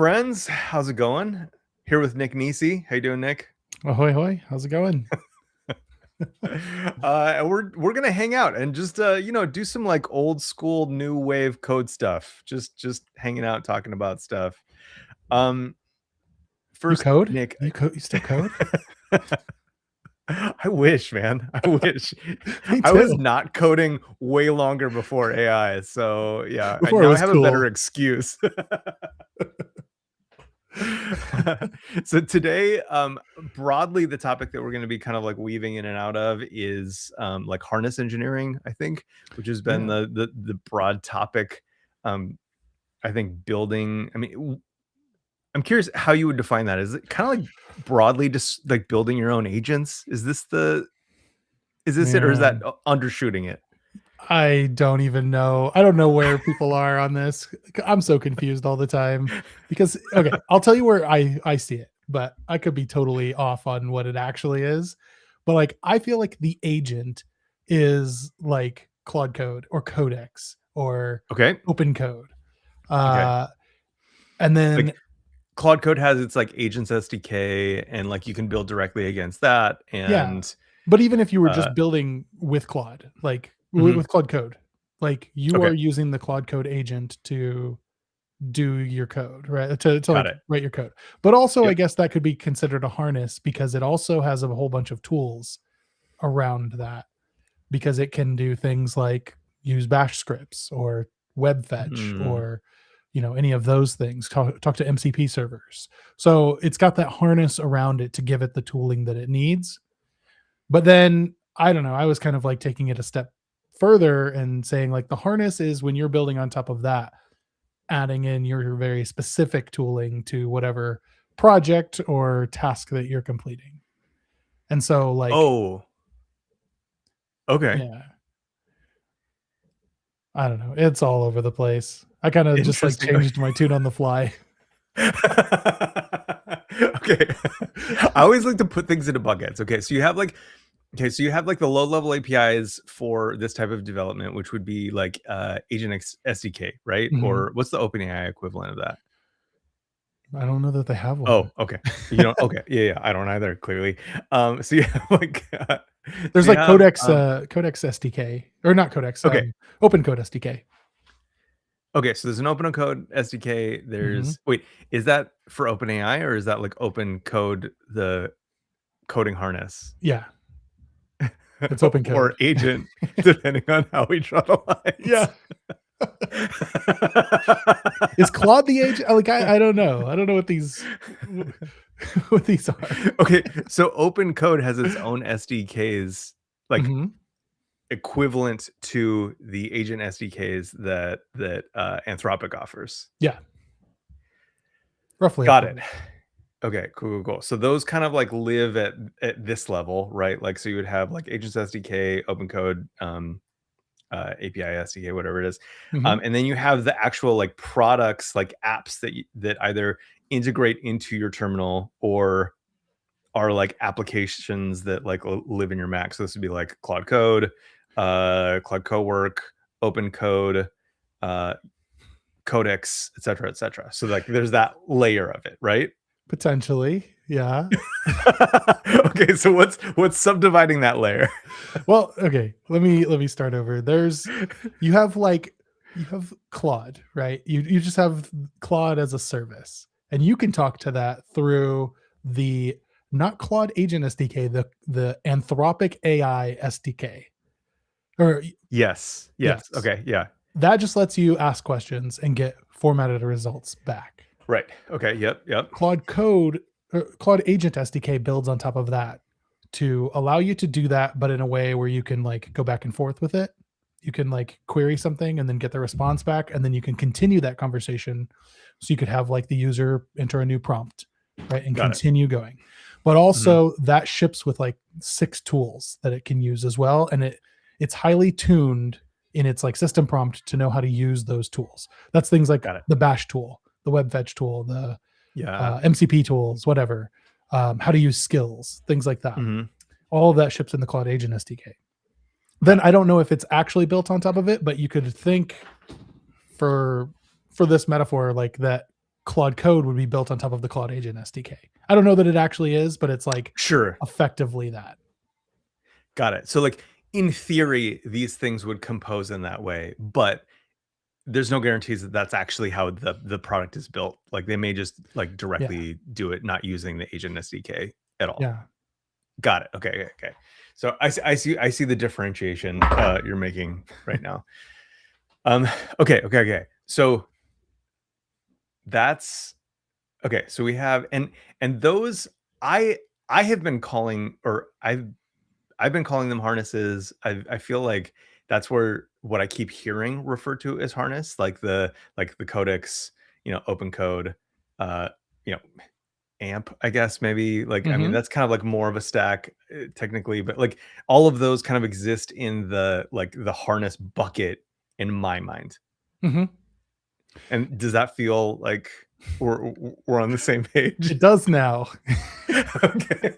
friends? How's it going? Here with Nick Nisi. How you doing, Nick? Ahoy, hoy. How's it going? We're gonna hang out and just do some like old school new wave code stuff. Just hanging out, talking about stuff. Um, You First, code? Nick. You still code? I wish, man. I wish. Me I was too. not coding way longer before AI, so yeah. Before it Now I was have a better cool. excuse. So today, broadly, the topic that we're going to be kind of like weaving in and out of is like harness engineering, I think, which has been Yeah. the broad topic. I think building. I mean, I'm curious how you would define that. Is it kind of like broadly just like building your own agents? Is this it, or is that Man, undershooting it? I don't even know. I don't know where people are on this. I'm so confused all the time because okay, I'll tell you where I see it, but I could be totally off on what it actually is. But like I feel like the agent is like Claude Code or Codex or Okay. Open Code. Okay. Uh and then Like Claude Code has its like agents SDK, and like you can build directly against that. yeah. And But even if you were uh, just building with Claude, like mhm, with Claude Code, like you are okay, using the Claude Code agent to do your code, right? To got like it. write your code. But also, I Yep. guess that could be considered a harness because it also has a whole bunch of tools around that because it can do things like use bash scripts or web fetch Mm, or any of those things, talk to MCP servers. So it's got that harness around it to give it the tooling that it needs. But then I don't know, I was kind of like taking it a step further and saying like the harness is when you're building on top of that, adding in your very specific tooling to whatever project or task that you're completing. And so like, oh, okay. yeah, I don't know, it's all over the place. I kind of just like Interesting. changed my tune on the fly. Okay. I always like to put things into buckets. So you have like the low level APIs for this type of development, which would be like Agent SDK, right? Mhm. Or what's the OpenAI equivalent of that? I don't know that they have one. Oh, okay. You don't. Okay, yeah. I don't either. Clearly. So you have like, There's so you like have Codex SDK or not Codex, okay. Open Code SDK. Okay, so there's an open code SDK. Mhm. Wait, is that for OpenAI, or is that like open code, the coding harness? Yeah, it's Open Or Code. agent, depending on how we draw the lines? Yeah. Is Claude the age? Like I don't know. I don't know what these what these are. Okay, so open code has its own SDKs, like Mhm. equivalent to the agent SDKs that Anthropic offers. Yeah, roughly Got it. equivalent. Okay, cool. So those kind of like live at this level, right? Like, so you would have like agents SDK, open code, API SDK, whatever it is, Mhm. and then you have the actual like products, like apps that either integrate into your terminal or are like applications that like live in your Mac. So this would be like Claude Code, Claude Cowork, Open Code, uh, Codex, etc. So like there's that layer of it, right? Potentially. Yeah. Okay, so what's subdividing that layer? Well, okay. Let me start over. You have Claude, right? You just have Claude as a service. And you can talk to that through the not Claude Agent SDK, the Anthropic AI SDK. Or Yes. yes. Okay, yeah. That just lets you ask questions and get formatted results back. Right. Okay, yep. Claude Code or Claude Agent SDK builds on top of that to allow you to do that, but in a way where you can like go back and forth with it. You can like query something and then get the response back, and then you can continue that conversation. So you could have like the user enter a new prompt, right, and Got it. continue going. But Mhm. also that ships with like 6 tools that it can use as well, and it's highly tuned in its like system prompt to know how to use those tools. That's things like Got it. the bash tool, the web fetch tool, the Yeah. MCP tools, whatever, how to use skills, things like that. Mhm. All of that ships in the Cloud Agent SDK. Got Then it. I don't know if it's actually built on top of it, but you could think for this metaphor like that Claude Code would be built on top of the Claude Agent SDK. I don't know that it actually is, but it's like Sure. effectively that. Got it. So like in theory, these things would compose in that way, but there's no guarantees that that's actually how the product is built. Like they may just like Yeah. directly do it, not using the agent SDK at all. Yeah. Got it. Okay. So I see the differentiation you're making right now. Okay. So that's okay. So we have and those I have been calling, or I've been calling them harnesses. I feel like that's where what I keep hearing referred to as harness, like the codecs, open code, you know, AMP, I guess maybe. Like, I mean, Mm-hmm. that's kind of like more of a stack technically, but like all of those kind of exist in the harness bucket in my mind. Mm-hmm. And does that feel like we're on the same page? It does now. Okay.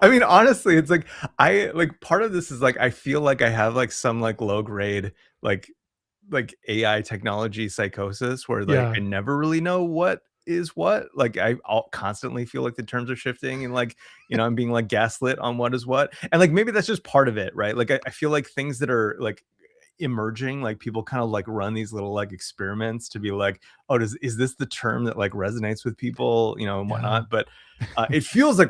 I mean, honestly, it's like I like part of this is like I feel like I have like some like low grade like AI technology psychosis where like Yeah. I never really know what is what. Like I'll constantly feel like the terms are shifting and like I'm being like gaslit on what is what. And like maybe that's just part of it, right? Like I feel like things that are like emerging, like people kind of like run these little like experiments to be like, oh, is this the term that like resonates with people, and Yeah. whatnot. But it feels like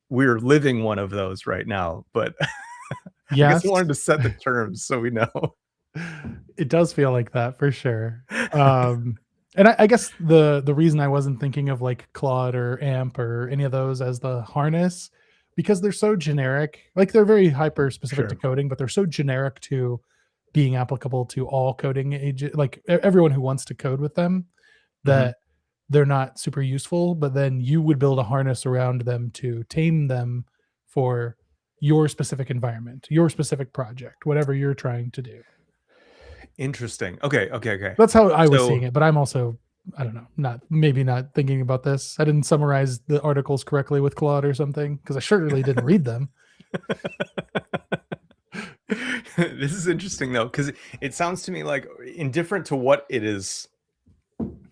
we're living one of those right now. But I guess I Yes. wanted to set the terms so we know. It does feel like that for sure. And I guess the reason I wasn't thinking of like Claude or AMP or any of those as the harness, because they're so generic. Like they're very hyper specific to Sure. coding, but they're so generic to being applicable to all coding agent, like everyone who wants to code with them, Mhm. that they're not super useful. But then you would build a harness around them to tame them for your specific environment, your specific project, whatever you're trying to do. Interesting. Okay. That's how I was seeing So it, but I'm also, I don't know, not thinking about this. I didn't summarize the articles correctly with Claude or something because I surely didn't read them. this is interesting though, because it sounds to me like indifferent to what it is,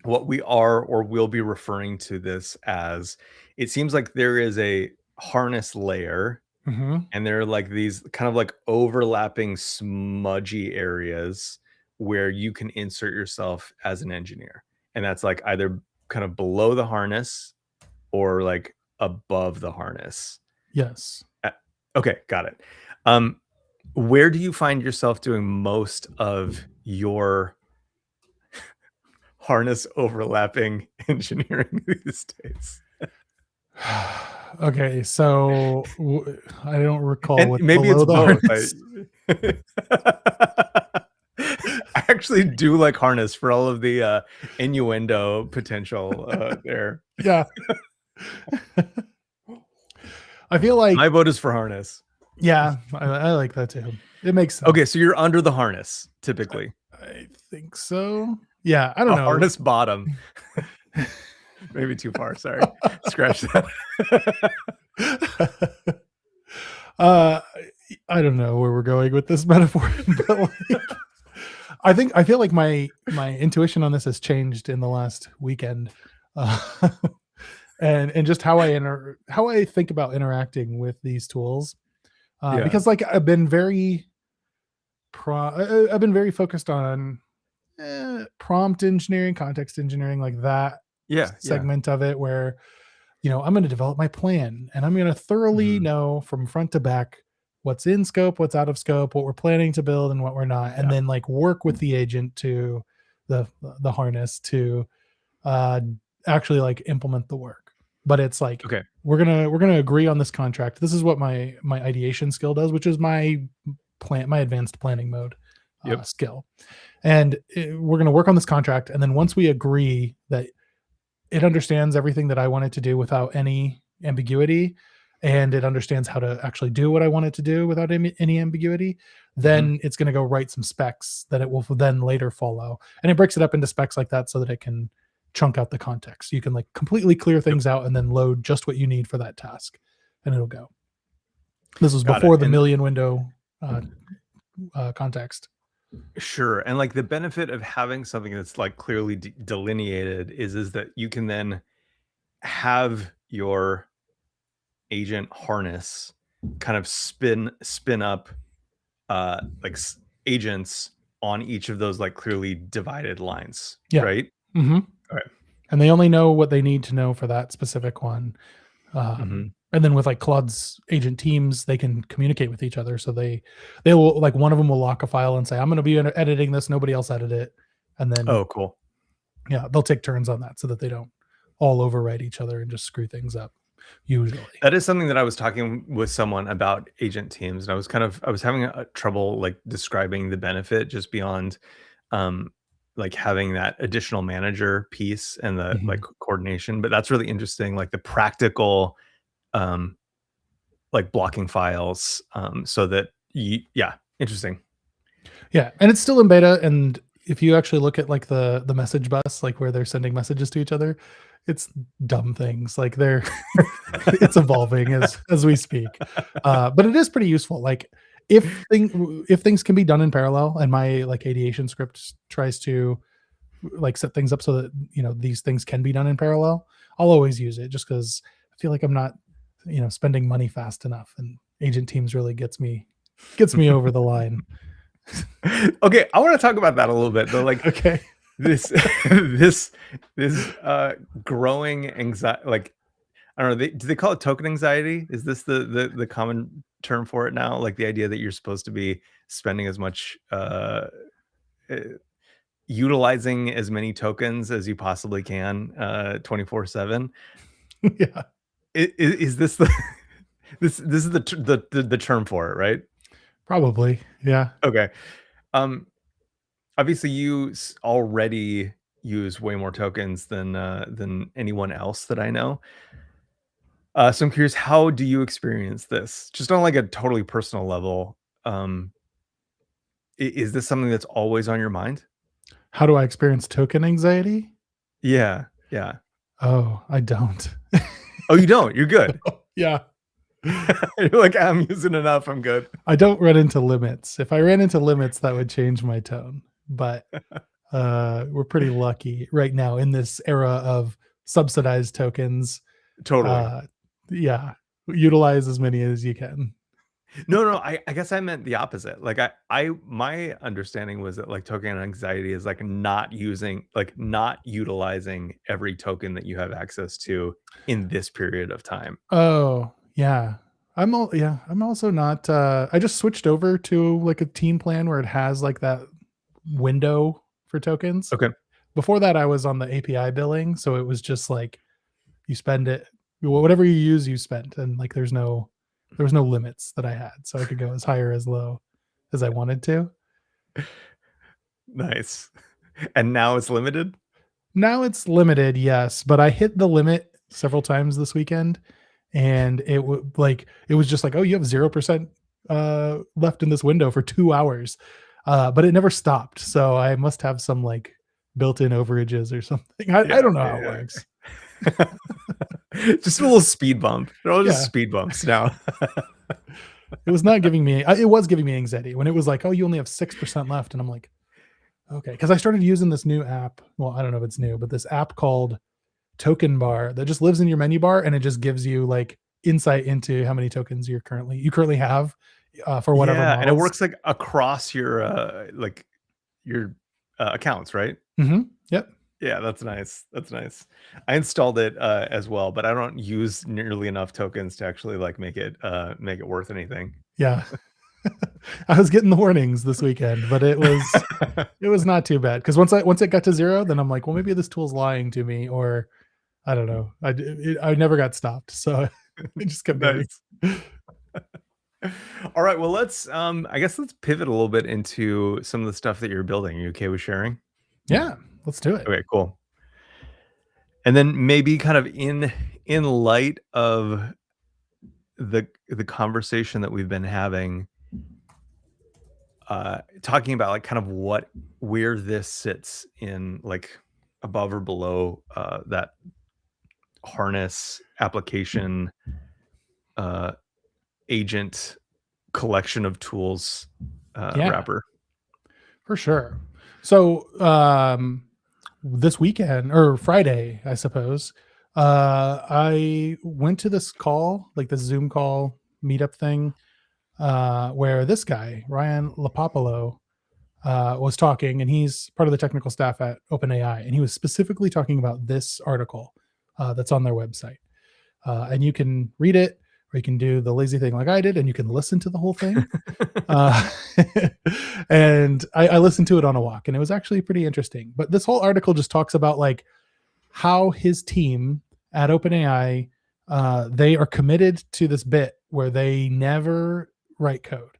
what we are or will be referring to this as, it seems like there is a harness layer Hmm. and there are like these kind of like overlapping smudgy areas where you can insert yourself as an engineer. And that's like either kind of below the harness or like above the harness. Yes. Uh, Okay, got it. Um, where do you find yourself doing most of your harness overlapping engineering these days? Okay, so I don't recall And what's maybe it's below the both. harness. I actually do like harness for all of the innuendo potential there. Yeah. I feel like, My vote is for harness. yeah, I like that too. It makes sense. Okay, so you're under the harness typically. I think so. Yeah, I don't A know. harness bottom. Maybe too far. Sorry. Scratch that. uh I don't know where we're going with this metaphor, but like, I feel like my intuition on this has changed in the last weekend, uh, and just how I think about interacting with these tools, Yeah. because like I've been very focused on prompt engineering, context engineering, like that Yeah. segment of it, where I'm going to develop my plan and I'm going to thoroughly Mhm. know from front to back what's in scope, what's out of scope, what we're planning to build and what we're not, and Yeah. then like work with the agent to the harness to uh actually like implement the work. But it's like Okay. we're gonna agree on this contract. This is what my ideation skill does, which is my advanced planning mode Yep. skill. And we're going to work on this contract, and then once we agree that it understands everything that I want it to do without any ambiguity, and it understands how to actually do what I want it to do without any ambiguity, Mhm. then it's going to go write some specs that it will then later follow. And it breaks it up into specs like that so that it can chunk out the context. You can like completely clear Yep. things out and then load just what you need for that task, and it'll go. This was Got it. before the And million window uh, context. Sure. And like the benefit of having something that's like clearly delineated is that you can then have your agent harness kind of spin up like agents on each of those like clearly divided lines, Yeah. right? Hmm. Okay. And they only know what they need to know for that specific one. Hmm. And then with like Claude's agent teams, they can communicate with each other. So they will, like, one of them will lock a file and say, "I'm going to be editing this. Nobody else edit it." And then Oh, cool. yeah, they'll take turns on that so that they don't all overwrite each other and just screw things up. Usually, That is something that I was talking with someone about agent teams, and I was having trouble like describing the benefit just beyond um like having that additional manager piece and the like Mhm. coordination. But that's really interesting, like the practical um like blocking files so that yeah, interesting. Yeah, and it's still in beta. And if you actually look at like the message bus, like where they're sending messages to each other, it's dumb things. Like they're it's evolving as we speak. But it is pretty useful. Like if things can be done in parallel, and my like ideation script tries to like set things up so that these things can be done in parallel, I'll always use it just because I feel like I'm not spending money fast enough, and agent teams really gets me over the line. Okay, I want to talk about that a little bit though. Like Okay. this this this growing anxiety, like I don't know, do they call it token anxiety? Is this the common term for it now? Like the idea that you're supposed to be spending as much uh, utilizing as many tokens as you possibly can 24/7. Yeah, Is this the this is the term for it, right? probably. Yeah. Okay. Um Obviously you already use way more tokens than anyone else that I know. So I'm curious, how do you experience this? Just on like a totally personal level. Um, is this something that's always on your mind? How do I experience token anxiety? Yeah, yeah. Oh, I don't. Oh, you don't? You're good. Yeah. You're like, I'm using enough. I'm good. I don't run into limits. If I ran into limits, that would change my tone. But we're pretty lucky right now in this era of subsidized tokens. Totally. Uh, yeah, utilize as many as you can. No, no, I guess I meant the opposite. Like my understanding was that like token anxiety is like not utilizing every token that you have access to in this period of time. Oh, yeah. I'm also not I just switched over to like a team plan where it has like that window for tokens. Okay. Before that I was on the API billing, so it was just like you spend it, whatever you use you spent, and like there was no limits that I had, so I could go as high or as low as I wanted to. Nice. And now it's limited? Now it's limited, yes, but I hit the limit several times this weekend, and it was just like, "Oh, you have 0% left in this window for 2 hours." But it never stopped, so I must have some, like, built-in overages or something. I Yeah, don't know how it yeah. works. Just a little speed bump. They're all just Yeah. speed bumps now. It was not giving me it was giving me anxiety when it was like, "Oh, you only have 6% left," and I'm like, "Okay," because I started using this new app. Well, I don't know if it's new, but this app called Token Bar that just lives in your menu bar, and it just gives you like insight into how many tokens you currently have for whatever Yeah, and it models. works like across your accounts, right? Yep. Yeah, that's nice. That's nice. I installed it as well, but I don't use nearly enough tokens to actually like make it worth anything. Yeah. I was getting the warnings this weekend, but it was not too bad because once it got to 0, then I'm like, well, maybe this tool's lying to me, or I don't know. I never got stopped, so it just kept going. Nice. All right, well I guess let's pivot a little bit into some of the stuff that you're building. Are you okay with sharing? Yeah, let's do it. Okay, cool. And then maybe kind of in light of the conversation that we've been having, talking about like kind of where this sits in like above or below that harness application uh agent collection of tools Yeah, wrapper. For sure. So this weekend or Friday, I suppose, I went to this call, like the Zoom call meetup thing, where this guy, Ryan Lapopolo, was talking, and he's part of the technical staff at OpenAI, and he was specifically talking about this article that's on their website. And you can read it, or you can do the lazy thing like I did, and you can listen to the whole thing. Uh, and I listened to it on a walk, and it was actually pretty interesting. But this whole article just talks about like how his team at OpenAI, they are committed to this bit where they never write code.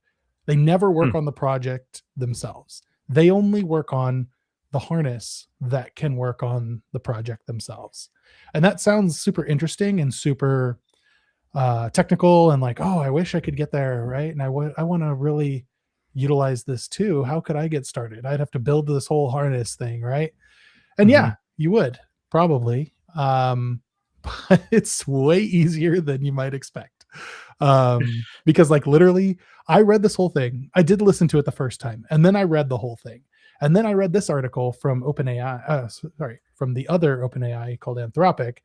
They never work on the project themselves. They only work on the harness that can work on the project themselves. And that sounds super interesting and super technical, and like, oh, I wish I could get there, right? And I want to really utilize this too. How could I get started? I'd have to build this whole harness thing, right? And yeah, you would probably, but it's way easier than you might expect. Because like literally, I read this whole thing. I did listen to it the first time, and then I read the whole thing, and then I read this article from OpenAI. From the other OpenAI called Anthropic,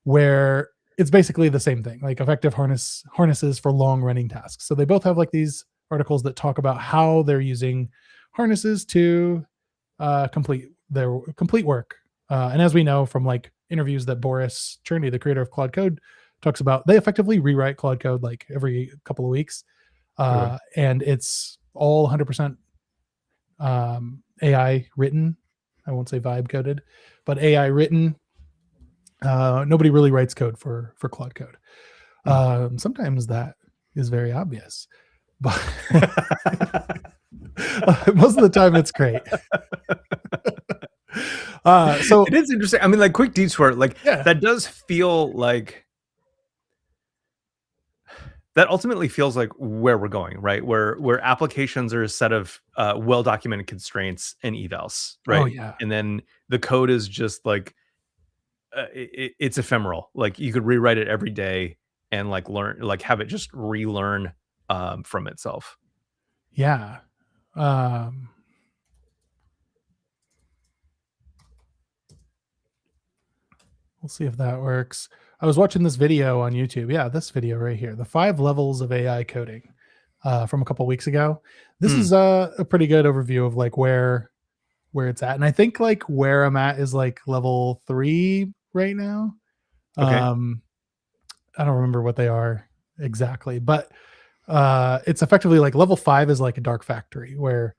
where it's basically the same thing, like effective harnesses for long running tasks. So they both have like these articles that talk about how they're using harnesses to complete work. And as we know from like interviews that Boris Cherny, the creator of Claude Code, talks about, they effectively rewrite Claude Code like every couple of weeks. And it's all 100% AI written. I won't say vibe coded, but AI written. Nobody really writes code for Claude Code. Sometimes that is very obvious, but most of the time it's great. So it is interesting. I mean, like, quick detour, like that does feel like, that ultimately feels like where we're going, right? Where applications are a set of well-documented constraints and evals, right? Oh yeah. And then the code is just like, it's ephemeral. Like you could rewrite it every day and like learn, like have it just relearn from itself. Yeah. We'll see if that works. I was watching this video on YouTube. Yeah, this video right here, the 5 levels of AI coding from a couple weeks ago. This is a pretty good overview of like where it's at. And I think like where I'm at is like level 3 right now. Okay. I don't remember what they are exactly, but it's effectively like level 5 is like a dark factory where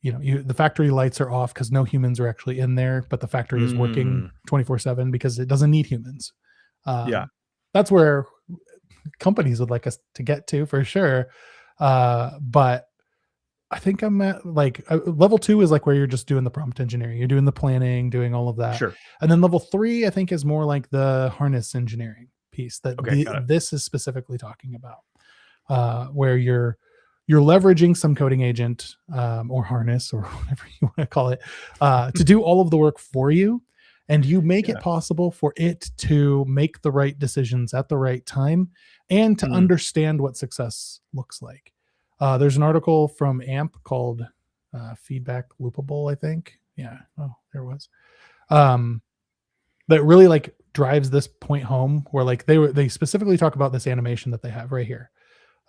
the factory lights are off because no humans are actually in there, but the factory is working 24/7 because it doesn't need humans. That's where companies would like us to get to for sure. But I think I'm at like level 2 is like where you're just doing the prompt engineering, you're doing the planning, doing all of that. Sure. And then level 3, I think, is more like the harness engineering piece that this is specifically talking about, where you're leveraging some coding agent or harness or whatever you want to call it to do all of the work for you. And you make it possible for it to make the right decisions at the right time and to understand what success looks like. There's an article from AMP called Feedback Loopable, I think. Yeah. Oh, there it was. That really like drives this point home, where like they specifically talk about this animation that they have right here.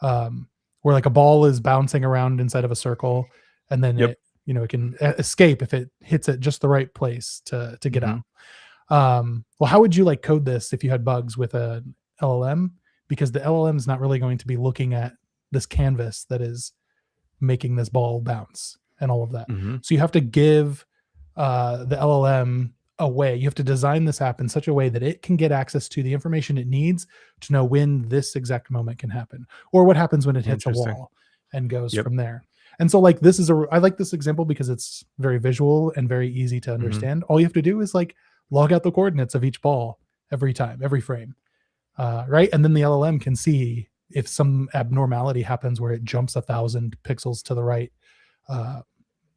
Where like a ball is bouncing around inside of a circle, and then it can escape if it hits at just the right place to get out. Well, how would you like code this if you had bugs with an LLM? Because the LLM is not really going to be looking at this canvas that is making this ball bounce and all of that. So you have to give the LLM a way. You have to design this app in such a way that it can get access to the information it needs to know when this exact moment can happen, or what happens when it hits a wall and goes from there. And so like I like this example because it's very visual and very easy to understand. All you have to do is like log out the coordinates of each ball every time, every frame, right? And then the LLM can see if some abnormality happens where it jumps 1,000 pixels to the right,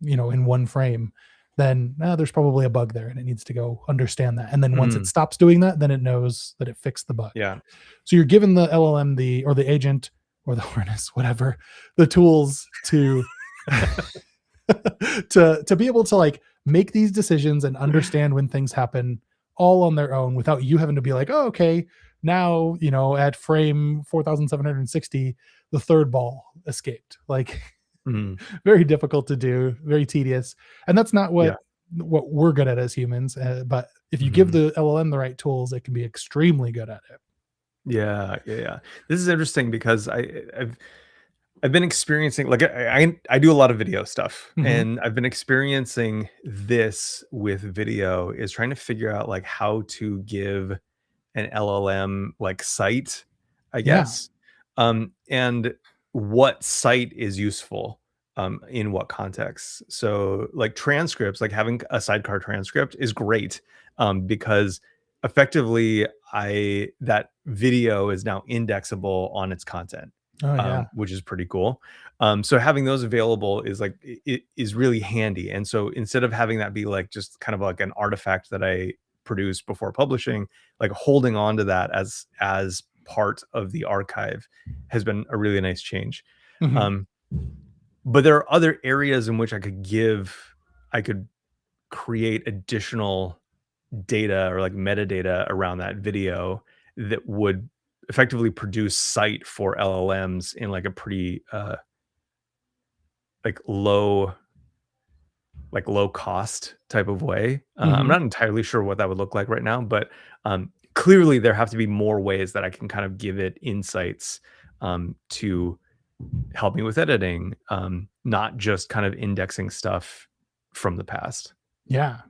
in one frame, then there's probably a bug there and it needs to go understand that. And then once it stops doing that, then it knows that it fixed the bug. Yeah. So you're giving the LLM or the agent or the harness, whatever, the tools to to be able to like make these decisions and understand when things happen all on their own without you having to be like, oh, okay, now, at frame 4760, the third ball escaped. Like, Mhm. very difficult to do, very tedious. And that's not Yeah. what we're good at as humans. But if you give Mhm. the LLM the right tools, it can be extremely good at it. Yeah, yeah, yeah. This is interesting because I've been experiencing like I do a lot of video stuff, Hmm. and I've been experiencing this with video is trying to figure out like how to give an LLM like site, I Yeah. guess, and what site is useful in what context. So like transcripts, like having a sidecar transcript is great because effectively I that video is now indexable on its content, Oh yeah. which is pretty cool. So having those available is like it is really handy. And so instead of having that be like just kind of like an artifact that I produce before publishing, like holding on to that as part of the archive has been a really nice change. Hmm. Um, but there are other areas in which I could create additional data or like metadata around that video that would effectively produce site for LLMs in like a pretty like low low cost type of way. I'm Hmm. not entirely sure what that would look like right now, but clearly there have to be more ways that I can kind of give it insights to help me with editing, not just kind of indexing stuff from the past. Yeah.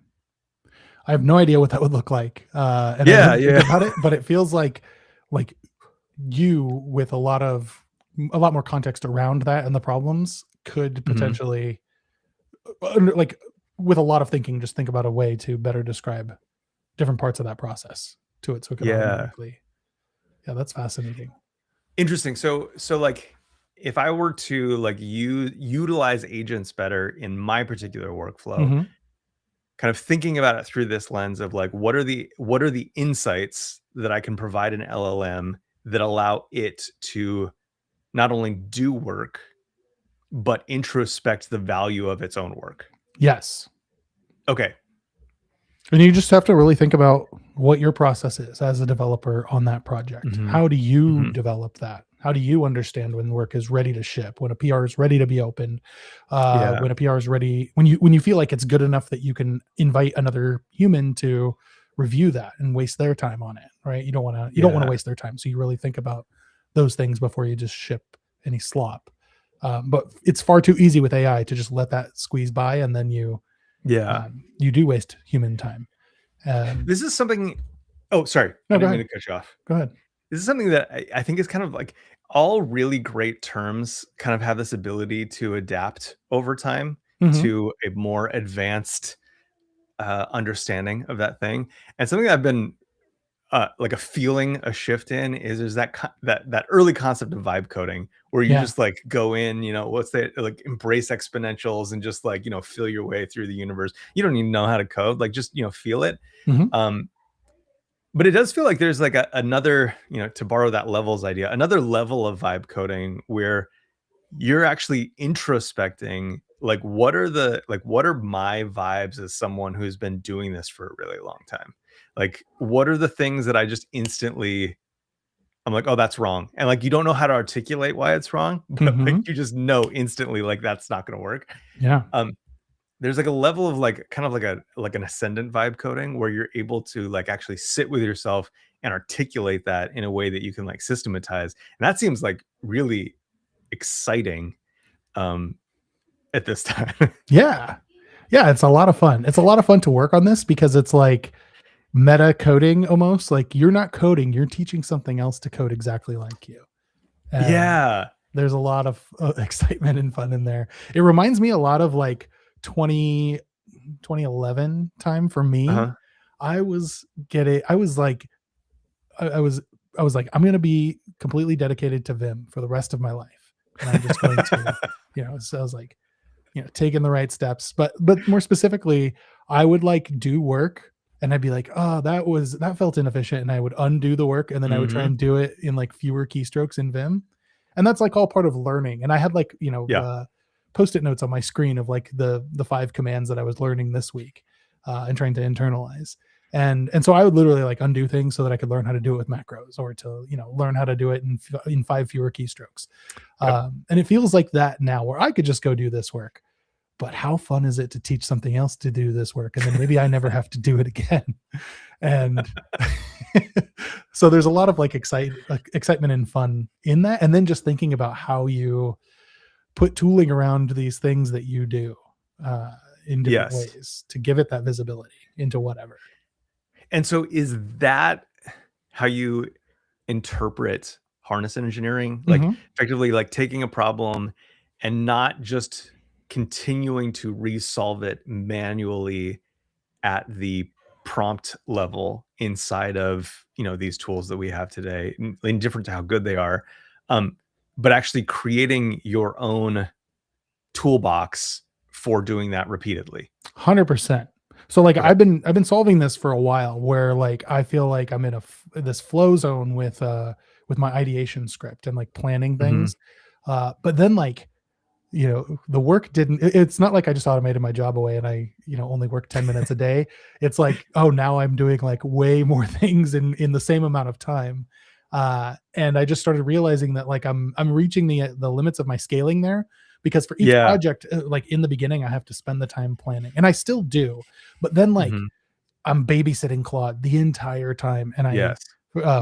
I have no idea what that would look like. And I Yeah, didn't think yeah, about it, but it feels like you with a lot more context around that and the problems could Mhm. potentially like with a lot of thinking, just think about a way to better describe different parts of that process to it so it could Yeah. automatically. Yeah, that's fascinating. Interesting. So like if I were to like utilize agents better in my particular workflow, Hmm. kind of thinking about it through this lens of like what are the insights that I can provide an LLM that allow it to not only do work but introspect the value of its own work. Yes. Okay. And you just have to really think about what your process is as a developer on that project. Mhm. How do you Mhm. develop that? How do you understand when work is ready to ship, when a PR is ready to be opened, Yeah. when a PR is ready, when you feel like it's good enough that you can invite another human to review that and waste their time on it, right? You don't want to Yeah. waste their time, so you really think about those things before you just ship any slop. But it's far too easy with AI to just let that squeeze by, and then Yeah. you do waste human time. This is something. Oh, sorry. I No, go didn't mean ahead. to cut you off. Go ahead. This is something that I think is kind of like all really great terms kind of have this ability to adapt over time Mhm. to a more advanced understanding of that thing. And something that I've been like a feeling a shift in is that early concept of vibe coding where you Yeah. just like go in, what's that like embrace exponentials and just like, feel your way through the universe. You don't even know how to code, like just, feel it. Mhm. Um, but it does feel like there's like another, to borrow that levels idea, another level of vibe coding where you're actually introspecting like what are my vibes as someone who's been doing this for a really long time? Like what are the things that I just instantly I'm like, "Oh, that's wrong." And like you don't know how to articulate why it's wrong, but like Mhm. you just know instantly like that's not going to work. Yeah. Um there's like a level of like kind of like an ascendant vibe coding where you're able to like actually sit with yourself and articulate that in a way that you can like systematize. And that seems like really exciting um at this time. Yeah. Yeah, it's a lot of fun. It's a lot of fun to work on this because it's like meta coding almost. Like you're not coding, you're teaching something else to code exactly like you. And Yeah. there's a lot of excitement and fun in there. It reminds me a lot of like 2011 time for me. Uh-huh. I was like I was I was like, I'm gonna be completely dedicated to Vim for the rest of my life. And I'm just going to, so I was like, taking the right steps. But more specifically, I would like do work and I'd be like, oh, that felt inefficient. And I would undo the work and then I would try Mhm. and do it in like fewer keystrokes in Vim. And that's like all part of learning. And I had like, Yeah. post-it notes on my screen of like the 5 commands that I was learning this week, and trying to internalize. And so I would literally like undo things so that I could learn how to do it with macros, or to, learn how to do it in 5 fewer keystrokes. Yep. And it feels like that now, where I could just go do this work. But how fun is it to teach something else to do this work, and then maybe I never have to do it again? And so there's a lot of like excitement and fun in that, and then just thinking about how you put tooling around these things that you do, in different Yes. ways to give it that visibility into whatever. And so is that how you interpret harness engineering? Like Mm-hmm. effectively like taking a problem and not just continuing to resolve it manually at the prompt level inside of, these tools that we have today, indifferent to how good they are, but actually creating your own toolbox for doing that repeatedly. 100%. So like Okay. I've been solving this for a while, where like I feel like I'm in this flow zone with my ideation script and like planning Mhm. things. But then like, the work didn't, it's not like I just automated my job away and I, only work 10 minutes a day. It's like, oh, now I'm doing like way more things in the same amount of time. And I just started realizing that like I'm reaching the limits of my scaling there, because for each Yeah. project, like in the beginning, I have to spend the time planning, and I still do. But then like Mhm. I'm babysitting Claude the entire time, and Yes.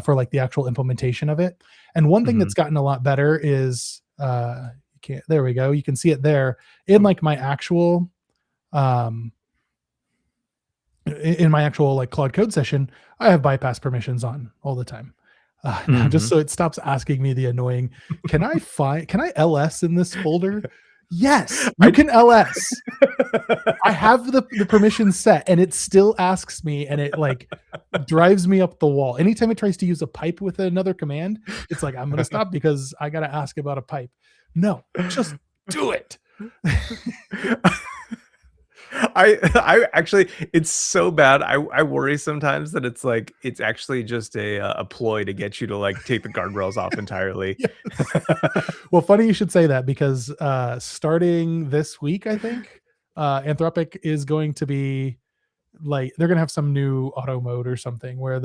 for like the actual implementation of it. And one thing Mhm. that's gotten a lot better is, you can't, there we go. You can see it there in like my actual, um, in my actual like Claude Code session. I have bypass permissions on all the time. Now, just Mhm. so it stops asking me the annoying, can I ls in this folder? Yes, you I can ls. I have the permissions set, and it still asks me, and it like drives me up the wall. Anytime it tries to use a pipe with another command, it's like, I'm going to stop because I got to ask about a pipe. No, just do it. I actually, it's so bad. I worry sometimes that it's like it's actually just a ploy to get you to like take the guardrails off entirely. Yes. Well, funny you should say that, because starting this week, I think Anthropic is going to be like, they're going to have some new auto mode or something where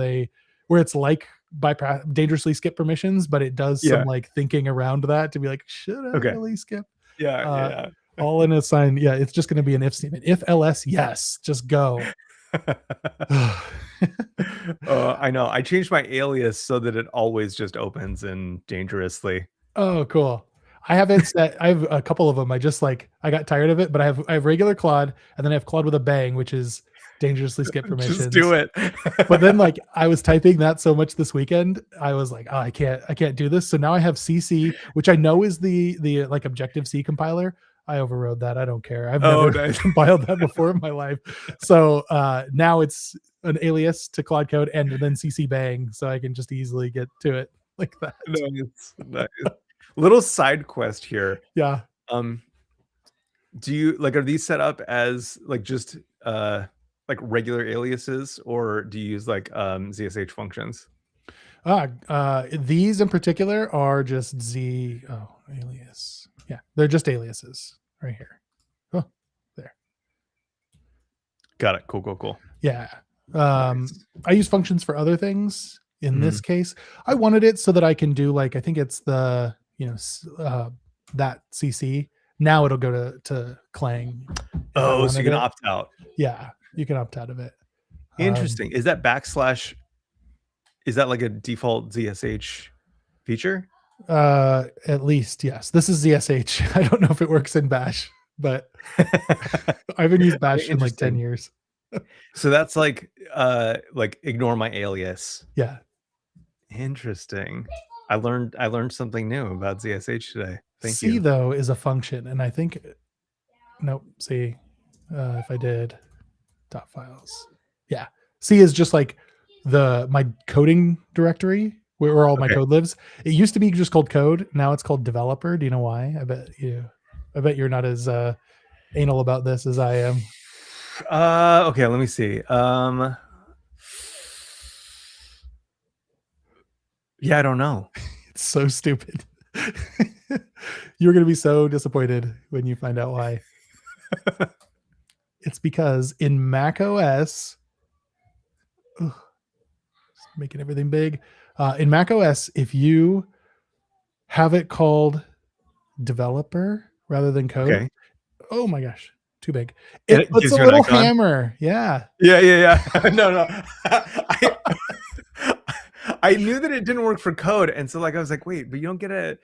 it's like bypass dangerously skip permissions, but it does some Yeah. like thinking around that to be like, should I Okay. really skip? Yeah. Uh, Yeah. all in a sign. Yeah, it's just going to be an if statement. If ls, yes, just go. I know. I changed my alias so that it always just opens and dangerously. Oh, cool. I have it set. I have a couple of them. I got tired of it, but I have regular Claude, and then I have Claude with a bang, which is dangerously skip Just do permissions. it. But then like I was typing that so much this weekend, I was like, oh, I can't do this. So now I have CC, which I know is the like Objective C compiler. I overrode that. I don't care. I've Oh, never nice. compiled that before in my life. So now it's an alias to Claude Code and then CC bang, so I can just easily get to it like that. Nice. Nice. Little side quest here. Yeah. Um, do you like, are these set up as like just like regular aliases, or do you use like ZSH functions? These in particular are just alias. Yeah, they're just aliases right here. Oh, there. Got it. Cool, cool, cool. Yeah. Nice. I use functions for other things. In this Mhm. case, I wanted it so that I can do like, I think it's that CC. Now it'll go to Clang if I Oh, so you wanted can it. opt out. Yeah, you can opt out of it. Interesting. Is that backslash? Is that like a default ZSH feature? At least, yes. This is ZSH. I don't know if it works in Bash, but I haven't used Okay, Bash in like 10 interesting. years. So that's like ignore my alias. Yeah. Interesting. I learned something new about ZSH today. Thank C you. though is a function, and I think, nope. See, if I did dot files, yeah. C is just like my coding directory where all my Okay. code lives. It used to be just called code. Now it's called developer. Do you know why? I bet you're not as anal about this as I am. Okay, let me see. Yeah, I don't know. It's so stupid. You're going to be so disappointed when you find out why. It's because in Mac OS, making everything big. In Mac OS, if you have it called developer rather than code, Okay. oh my gosh, too big. And It it puts gives a you an little icon. hammer. Yeah. Yeah. No, no. I knew that it didn't work for code, and so like I was like, wait, but you don't get a.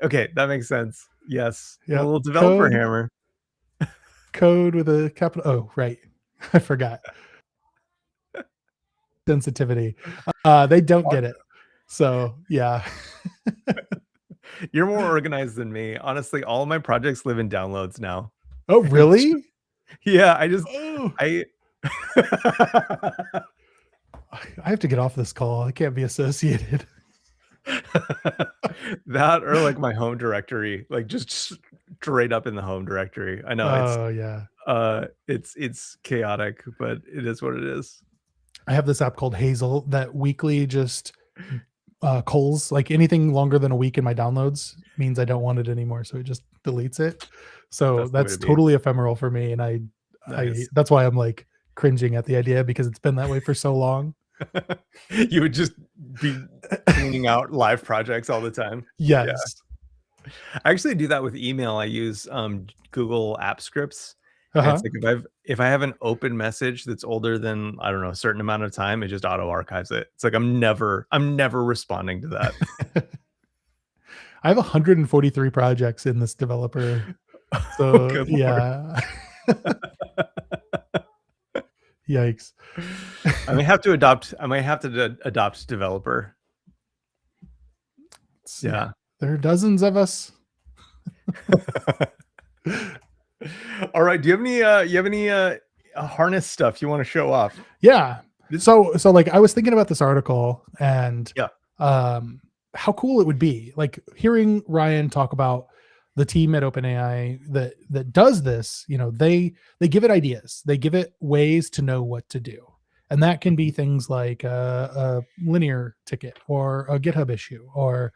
Okay, that makes sense. Yes, a Yep. little developer Code, hammer. code with a capital. Oh, right. I forgot. Sensitivity. They don't get it. So yeah. You're more organized than me. Honestly, all of my projects live in downloads now. Oh, It's just- really? yeah, Oh, I I have to get off this call. I can't be associated. that or like my home directory, like just straight up in the home directory. I know Oh yeah. it's chaotic, but it is what it is. I have this app called Hazel that weekly just culls, like anything longer than a week in my downloads means I don't want it anymore. So it just deletes it. So That's the way that's to be. totally ephemeral for me. And I Nice. that's why I'm like cringing at the idea because it's been that way for so long. You would just be cleaning out live projects all the time. Yeah. Yes. I actually do that with email. I use Google App Scripts. And Uh-huh. it's like if I have an open message that's older than, I don't know, a certain amount of time, it just auto archives it. It's like I'm never responding to that. I have 143 projects in this developer. Oh, So good Lord. yeah. Yikes. I might have to adopt developer. Yeah. There are dozens of us. All right. Do you have any harness stuff you want to show off? Yeah. So like I was thinking about this article and Yeah. how cool it would be, like hearing Ryan talk about the team at OpenAI that does this. You know, they give it ideas, they give it ways to know what to do, and that can be things like a linear ticket or a GitHub issue or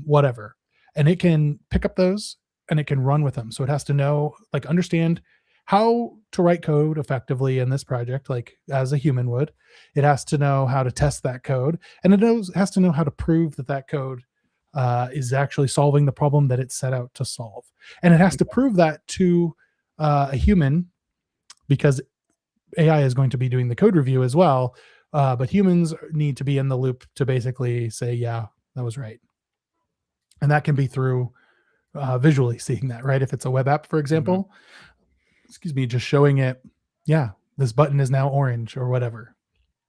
whatever, and it can pick up those and it can run with them. So it has to know, like, understand how to write code effectively in this project, like as a human would. It has to know how to test that code, and has to know how to prove that that code is actually solving the problem that it set out to solve. And it has to prove that to a human, because AI is going to be doing the code review as well. But humans need to be in the loop to basically say, yeah, that was right. And that can be through visually seeing that, right? If it's a web app, for example, excuse me, just showing it, yeah, this button is now orange or whatever.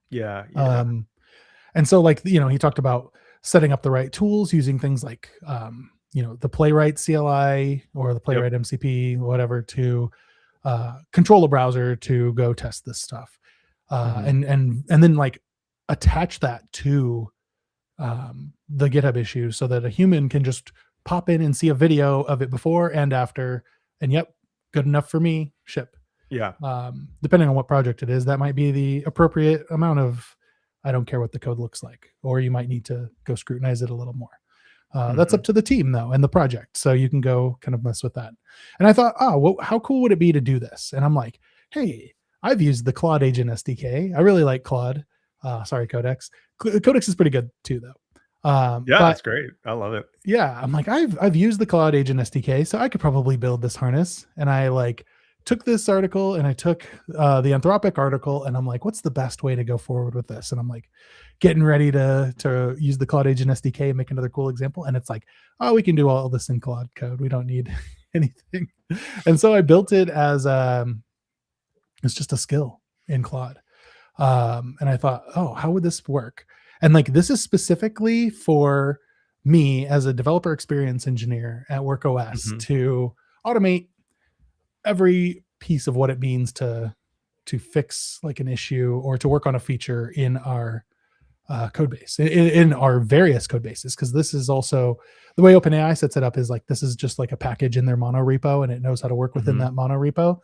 Yeah. And so, like, you know, he talked about setting up the right tools using things like, you know, the Playwright CLI or the Playwright MCP, whatever, to control a browser to go test this stuff, and then like attach that to the GitHub issue so that a human can just pop in and see a video of it before and after, and yep, good enough for me, ship. Yeah. Depending on what project it is, that might be the appropriate amount of, I don't care what the code looks like, or you might need to go scrutinize it a little more. That's up to the team though, and the project. So you can go kind of mess with that. And I thought, well, how cool would it be to do this? And I'm like, hey, I've used the Claude Agent SDK. I really like Claude. Sorry, Codex. Codex is pretty good too, though. Yeah, that's great. I love it. Yeah, I'm like, I've used the Claude Agent SDK, so I could probably build this harness. And I like took this article and I took the Anthropic article, and I'm like, what's the best way to go forward with this? And I'm like, getting ready to use the Claude Agent SDK and make another cool example. And it's like, oh, we can do all this in Claude code. We don't need anything. And so I built it as it's just a skill in Claude. And I thought, oh, how would this work? And like, this is specifically for me as a developer experience engineer at WorkOS to automate every piece of what it means to fix like an issue or to work on a feature in our code base, in our various code bases. Because this is also the way OpenAI sets it up, is like, this is just like a package in their mono repo, and it knows how to work within that mono repo.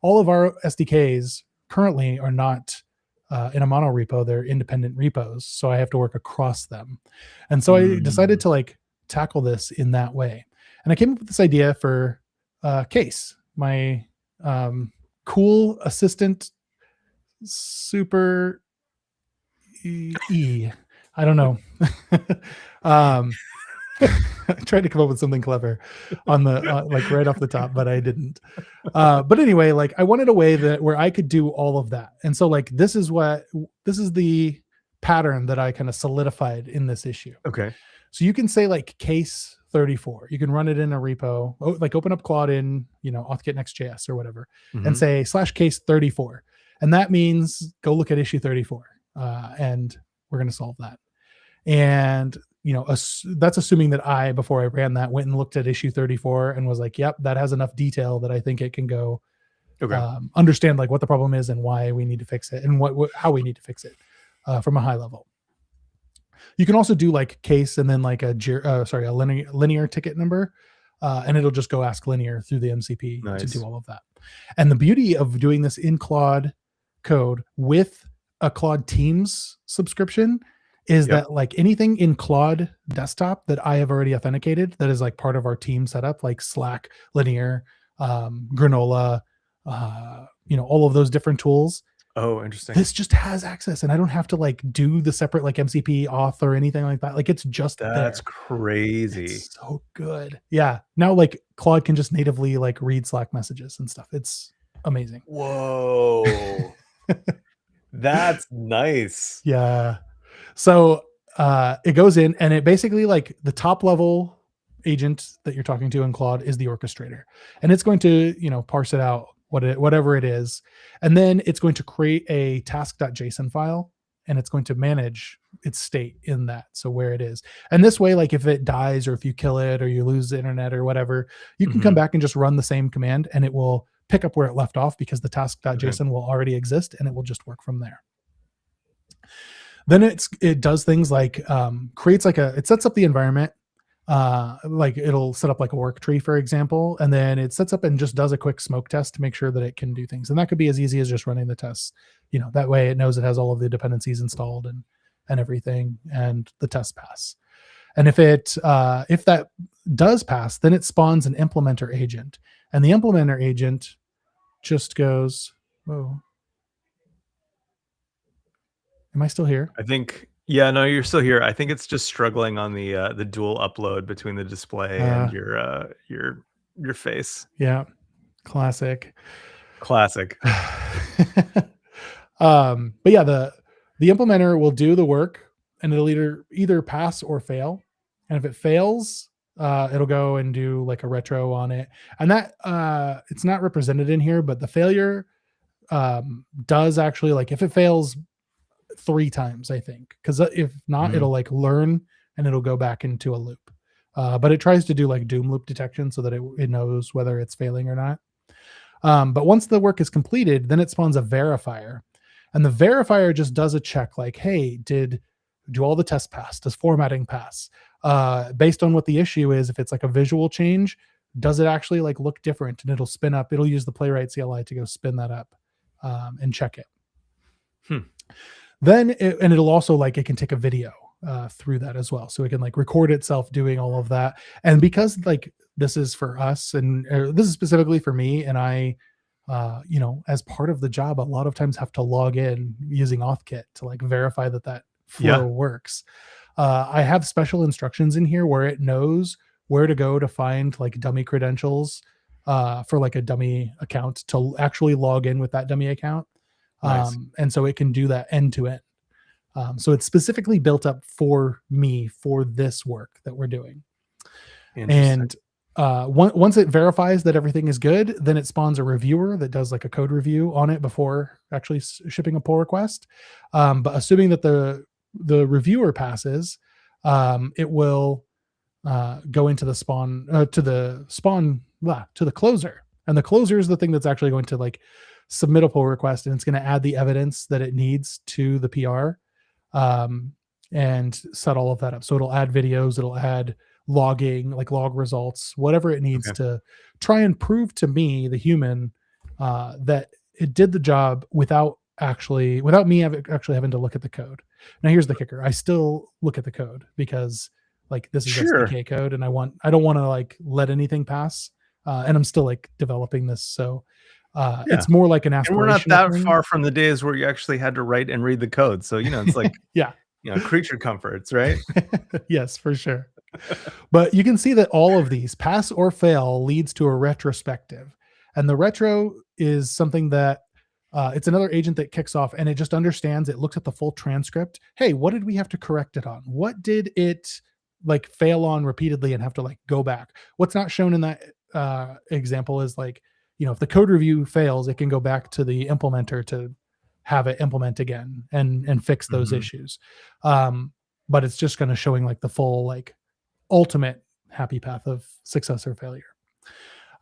All of our SDKs currently are not in a mono repo, they're independent repos. So I have to work across them. And so I decided to like tackle this in that way. And I came up with this idea for Case, my cool assistant, super I don't know. I tried to come up with something clever on the like right off the top, but I didn't. But anyway, like I wanted a way that where I could do all of that. And so like this is the pattern that I kind of solidified in this issue. Okay. So you can say like case 34. You can run it in a repo, like open up Claude in, authkit next.js or whatever, and say /case 34. And that means go look at issue 34. And we're going to solve that. And that's assuming that I, before I ran that, went and looked at issue 34 and was like, yep, that has enough detail that I think it can go understand like what the problem is and why we need to fix it and how we need to fix it from a high level. You can also do like case and then like a linear ticket number, and it'll just go ask linear through the MCP to do all of that. And the beauty of doing this in Claude code with a Claude Teams subscription is that like anything in Claude desktop that I have already authenticated that is like part of our team setup, like Slack, Linear, Granola, all of those different tools. Oh, interesting. This just has access, and I don't have to like do the separate like MCP auth or anything like that. Like it's just that's there. Crazy. It's so good. Yeah. Now like Claude can just natively like read Slack messages and stuff. It's amazing. Whoa. That's nice. Yeah. So it goes in and it basically like the top level agent that you're talking to in Claude is the orchestrator, and it's going to, parse it out, whatever it is. And then it's going to create a task.json file, and it's going to manage its state in that. So where it is. And this way, like if it dies or if you kill it or you lose the internet or whatever, you can come back and just run the same command and it will pick up where it left off because the task.json will already exist and it will just work from there. Then it does things like it sets up the environment. Like it'll set up like a work tree, for example, and then it sets up and just does a quick smoke test to make sure that it can do things. And that could be as easy as just running the tests. That way it knows it has all of the dependencies installed and everything, and the tests pass. And if that does pass, then it spawns an implementer agent, and the implementer agent just goes, whoa. Am I still here? I think, yeah, no, you're still here. I think it's just struggling on the dual upload between the display and your face. Yeah, classic. But yeah, the implementer will do the work, and it'll either pass or fail. And if it fails, it'll go and do like a retro on it. And that it's not represented in here, but the failure does actually, like if it fails 3 times, I think, because if not, it'll like learn and it'll go back into a loop. But it tries to do like doom loop detection so that it knows whether it's failing or not. But once the work is completed, then it spawns a verifier, and the verifier just does a check like, hey, do all the tests pass? Does formatting pass? Based on what the issue is, if it's like a visual change, does it actually like look different? And it'll spin up. It'll use the Playwright CLI to go spin that up and check it. Then it'll also like it can take a video through that as well, so it can like record itself doing all of that. And because like this is for us, and this is specifically for me, and I as part of the job, a lot of times have to log in using authkit to like verify that flow works. I have special instructions in here where it knows where to go to find like dummy credentials for like a dummy account to actually log in with that dummy account. Nice. And so it can do that end to end. So it's specifically built up for me for this work that we're doing. And once it verifies that everything is good, then it spawns a reviewer that does like a code review on it before actually shipping a pull request. But assuming that the reviewer passes, it will go into the to the closer. And the closer is the thing that's actually going to like submit a pull request, and it's going to add the evidence that it needs to the PR and set all of that up. So it'll add videos, it'll add logging, like log results, whatever it needs to try and prove to me, the human, that it did the job without me actually having to look at the code. Now here's the kicker. I still look at the code because like this is Sure. SDK code, and I don't want to like let anything pass. And I'm still like developing this, so Yeah. it's more like an And we're not aspirational that thing. far from the days where you actually had to write and read the code. So, it's like, Yeah. creature comforts, right? Yes, for sure. But you can see that all of these pass or fail leads to a retrospective. And the retro is something that it's another agent that kicks off and it just understands, it looks at the full transcript. Hey, what did we have to correct it on? What did it like fail on repeatedly and have to like go back? What's not shown in that example is like, if the code review fails, it can go back to the implementer to have it implement again and fix those Mhm. issues. But it's just kind of showing like the full like ultimate happy path of success or failure.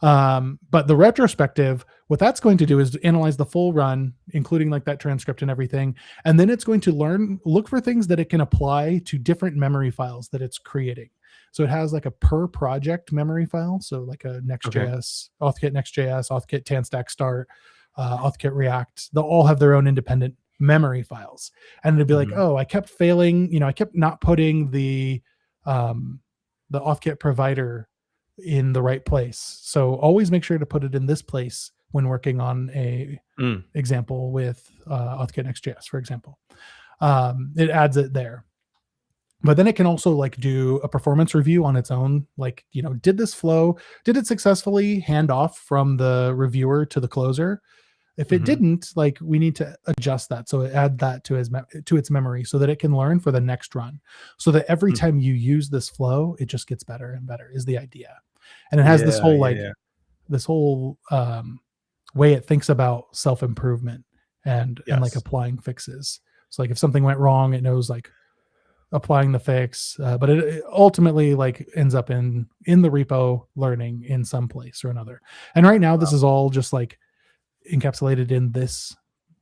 But the retrospective, what that's going to do is analyze the full run, including like that transcript and everything. And then it's going to look for things that it can apply to different memory files that it's creating. So it has like a per project memory file. So like a Okay. Next.js, Authkit Next.js, Authkit Tanstack Start, Authkit React. They'll all have their own independent memory files. And it'd be like, Mhm. oh, I kept failing, I kept not putting the Authkit provider in the right place. So always make sure to put it in this place when working on a Mm. example with Authkit Next.js, for example. It adds it there. But then it can also like do a performance review on its own. Like, did this flow? Did it successfully hand off from the reviewer to the closer? If it Mhm. didn't, like we need to adjust that. So add that to its memory so that it can learn for the next run. So that every Mm. time you use this flow, it just gets better and better is the idea. And it has Yeah, yeah, yeah. this whole way it thinks about self-improvement and like Yes. applying fixes. So like if something went wrong, it knows like applying the fix, but it ultimately like ends up in the repo learning in some place or another. And right now, this is all just like encapsulated in this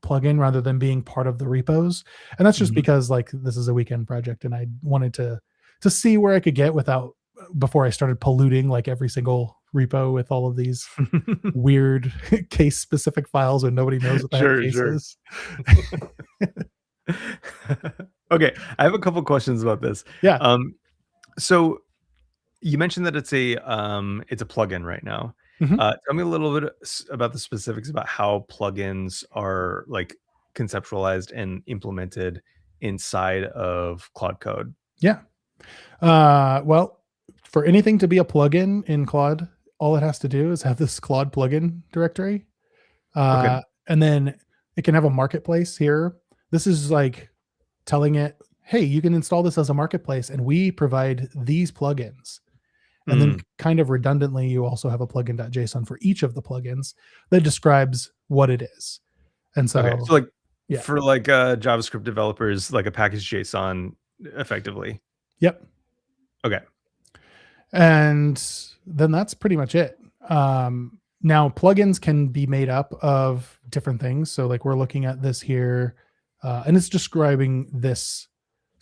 plugin rather than being part of the repos. And that's just Mhm. because like this is a weekend project and I wanted to see where I could get without before I started polluting like every single repo with all of these weird case specific files and nobody knows what the heck Sure, case sure. is. Okay, I have a couple questions about this. Yeah. Um, so you mentioned that it's a plugin right now. Mhm. Tell me a little bit about the specifics about how plugins are like conceptualized and implemented inside of Claude Code. Yeah. Well, for anything to be a plugin in Claude, all it has to do is have this Claude plugin directory. Okay. And then it can have a marketplace here. This is like telling it, hey, you can install this as a marketplace and we provide these plugins. And then Mm. kind of redundantly, you also have a plugin.json for each of the plugins that describes what it is. And Okay. so, So like yeah. for like JavaScript developers, like a package JSON effectively. Yep. Okay. And then that's pretty much it. Now, plugins can be made up of different things. So, like we're looking at this here, and it's describing this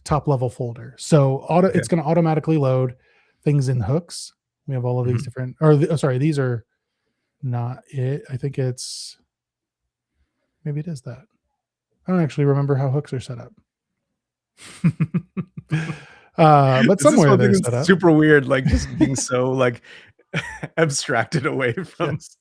top level folder. So, Okay. it's going to automatically load things in hooks. We have all of these Mhm. different, sorry, these are not it. I think maybe it is that. I don't actually remember how hooks are set up. But This is somewhere one thing they're set that's up. super weird, like just being so like abstracted away from Yes.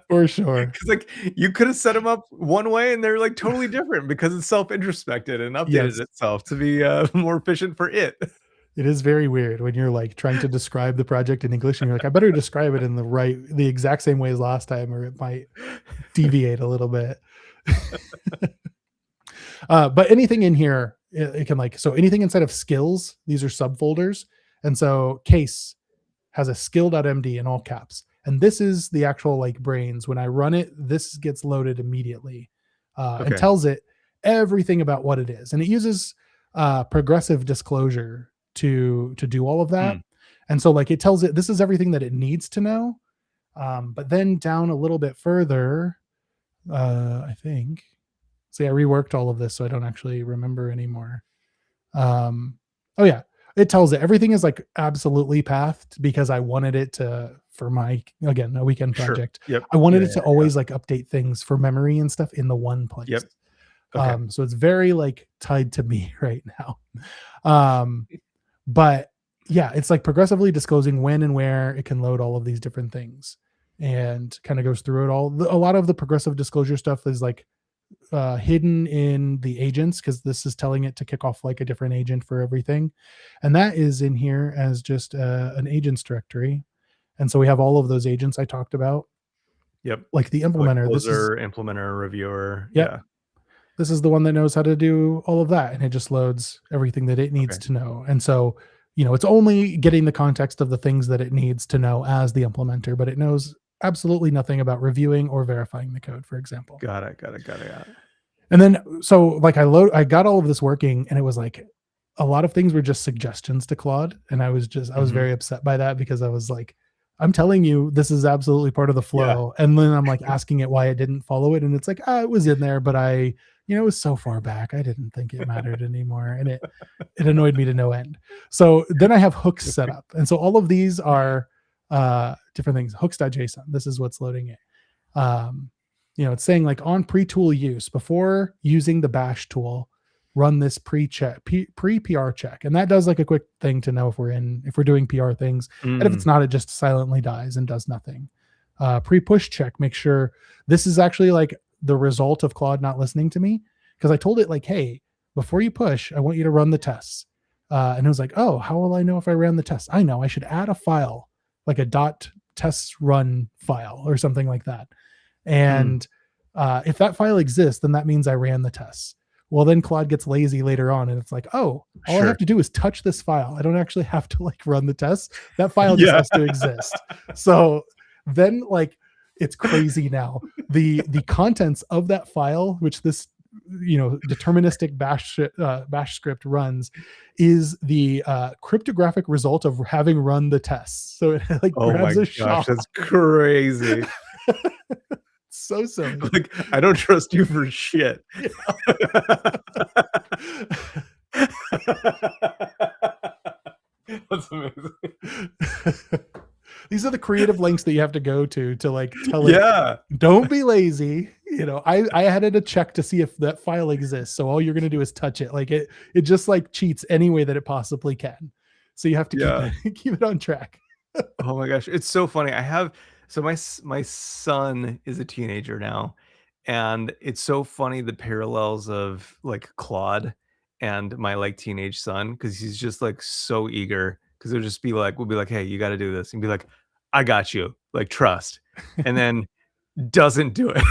For sure. because like you could have set them up one way and they're like totally different because it's self-introspected and updated Yes. itself to be more efficient for it. It is very weird when you're like trying to describe the project in English and you're like, I better describe it in the exact same way as last time, or it might deviate a little bit. But anything in here, it can like, so anything inside of skills, these are subfolders. And so case has a skill.md in all caps. And this is the actual like brains. When I run it, this gets loaded immediately and Okay. tells it everything about what it is. And it uses progressive disclosure to do all of that. Mm. And so like it tells it this is everything that it needs to know. But then down a little bit further, I think. See, I reworked all of this, so I don't actually remember anymore. Oh yeah, it tells it everything is like absolutely pathed because I wanted it to for my again a weekend Sure. project. Yep. I wanted Yeah, it to yeah, yeah. always like update things for memory and stuff in the one place. Yep. Okay. So it's very like tied to me right now. Um, But yeah, it's like progressively disclosing when and where it can load all of these different things, and kind of goes through it all. A lot of the progressive disclosure stuff is like hidden in the agents, because this is telling it to kick off like a different agent for everything, and that is in here as just an agents directory. And so we have all of those agents I talked about, Yep. like the Like implementer. This is, closer, implementer, reviewer. yep, Yeah. this is the one that knows how to do all of that, and it just loads everything that it needs Okay. to know. And so, it's only getting the context of the things that it needs to know as the implementer, but it knows absolutely nothing about reviewing or verifying the code, for example. Got it. Yeah. And then, so like I got all of this working, and it was like a lot of things were just suggestions to Claude. And I was Mhm. very upset by that, because I was like, I'm telling you, this is absolutely part of the Yeah. flow. And then I'm like asking it why it didn't follow it. And it's like, it was in there, but it was so far back. I didn't think it mattered anymore. And it annoyed me to no end. So then I have hooks set up. And so all of these are different things. Hooks.json. This is what's loading it. It's saying like, on pre-tool use, before using the bash tool, run this pre-PR check. And that does like a quick thing to know if we're doing PR things. And if it's Mm. not, it just silently dies and does nothing. Pre-push check, make sure this is actually like the result of Claude not listening to me. Because I told it like, hey, before you push, I want you to run the tests. And it was like, oh, how will I know if I ran the tests? I know I should add a file, like a dot tests run file or something like that. Mm. And if that file exists, then that means I ran the tests. Well, then Claude gets lazy later on, and it's like, oh, all I have Sure. to do is touch this file. I don't actually have to like run the tests. That file just Yeah. has to exist. So then like, it's crazy now. The contents of that file, which this deterministic bash script runs, is the cryptographic result of having run the tests. So it like Oh grabs my a gosh, shot. that's crazy. So silly. Like, I don't trust you for shit. That's amazing. These are the creative links that you have to go to like tell it, Yeah. don't be lazy. I had it a check to see if that file exists. So all you're going to do is touch it. Like it just like cheats any way that it possibly can. So you have to keep Yeah. it, keep it on track. Oh my gosh, it's so funny. So my son is a teenager now, and it's so funny the parallels of like Claude and my like teenage son, because he's just like so eager. Because we'll be like, hey, you got to do this, and be like, I got you, like trust, and then doesn't do it.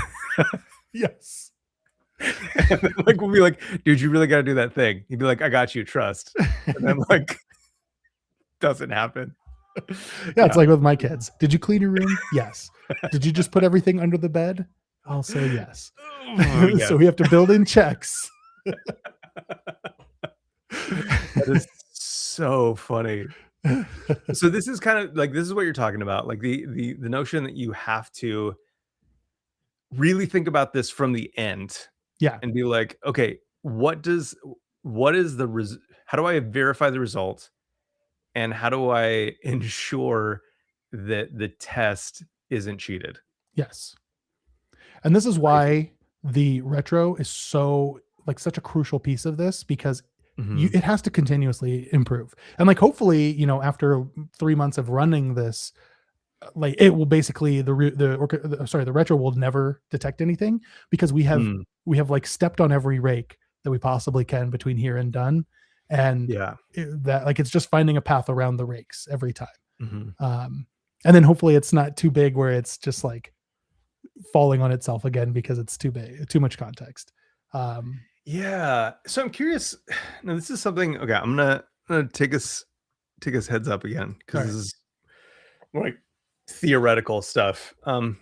Yes. And then, like we'll be like, dude, you really got to do that thing. He'd be like, I got you, trust, and then like doesn't happen. Yeah, it's Yeah. like with my kids. Did you clean your room? Yes. Did you just put everything under the bed? Also, yes. Oh, So yes. we have to build in checks. That is so funny. So this is kind of like, this is what you're talking about, like the notion that you have to really think about this from the end Yeah. and be like, okay, what is how do I verify the result, and how do I ensure that the test isn't cheated? Yes. And this is Crazy. why the retro is so like such a crucial piece of this, because Mhm. it has to continuously improve. And like hopefully, after 3 months of running this, like it will basically the retro will never detect anything, because Mm. we have like stepped on every rake that we possibly can between here and done. And Yeah. that like it's just finding a path around the rakes every time. Mhm. Um and then hopefully it's not too big where it's just like falling on itself again because it's too big, too much context. Um, Yeah. So I'm curious. Now, this is something. Okay, I'm gonna take us heads up again, all because this right. is like theoretical stuff. I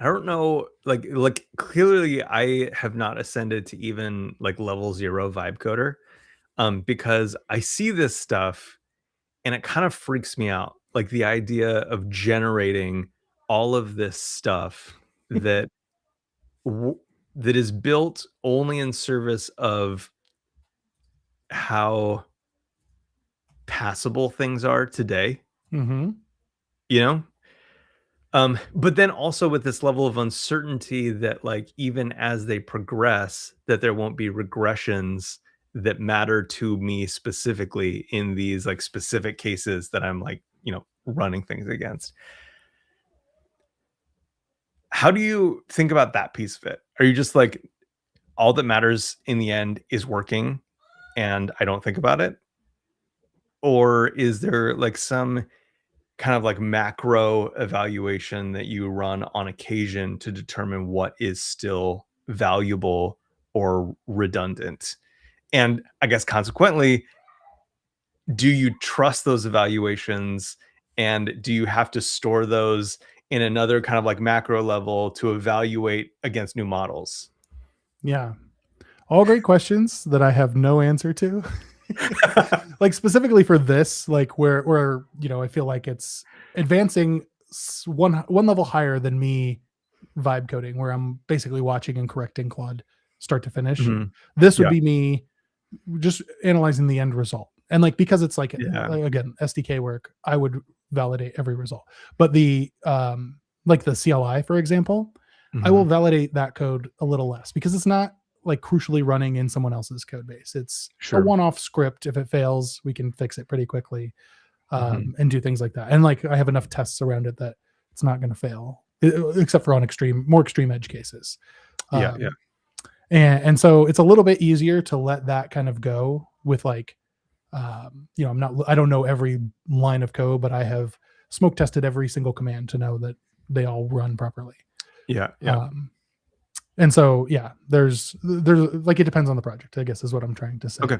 don't know. Like clearly, I have not ascended to even like level 0 vibe coder. Because I see this stuff and it kind of freaks me out. Like the idea of generating all of this stuff that w- that is built only in service of how passable things are today, Mm-hmm. you know? But then also with this level of uncertainty that like even as they progress, that there won't be regressions that matter to me specifically in these like specific cases that I'm like, running things against. How do you think about that piece of it? Are you just like, all that matters in the end is working and I don't think about it? Or is there like some kind of like macro evaluation that you run on occasion to determine what is still valuable or redundant? And I guess consequently, do you trust those evaluations, and do you have to store those in another kind of like macro level to evaluate against new models? Yeah. All great questions that I have no answer to. Like specifically for this, like where I feel like it's advancing one level higher than me vibe coding, where I'm basically watching and correcting Claude start to finish. Mhm. This would Yeah. be me just analyzing the end result. And like because it's like Yeah. again SDK work, I would validate every result. But the like the CLI, for example, I will Mhm. validate that code a little less because it's not like crucially running in someone else's code base. It's a Sure. one-off script. If it fails, we can fix it pretty quickly Mhm. and do things like that. And like I have enough tests around it that it's not going to fail, except for on more extreme edge cases. Yeah, yeah. Um, and so it's a little bit easier to let that kind of go with like I don't know every line of code, but I have smoke tested every single command to know that they all run properly. Yeah, yeah. Um, and so yeah, there's like it depends on the project, I guess is what I'm trying to say. Okay.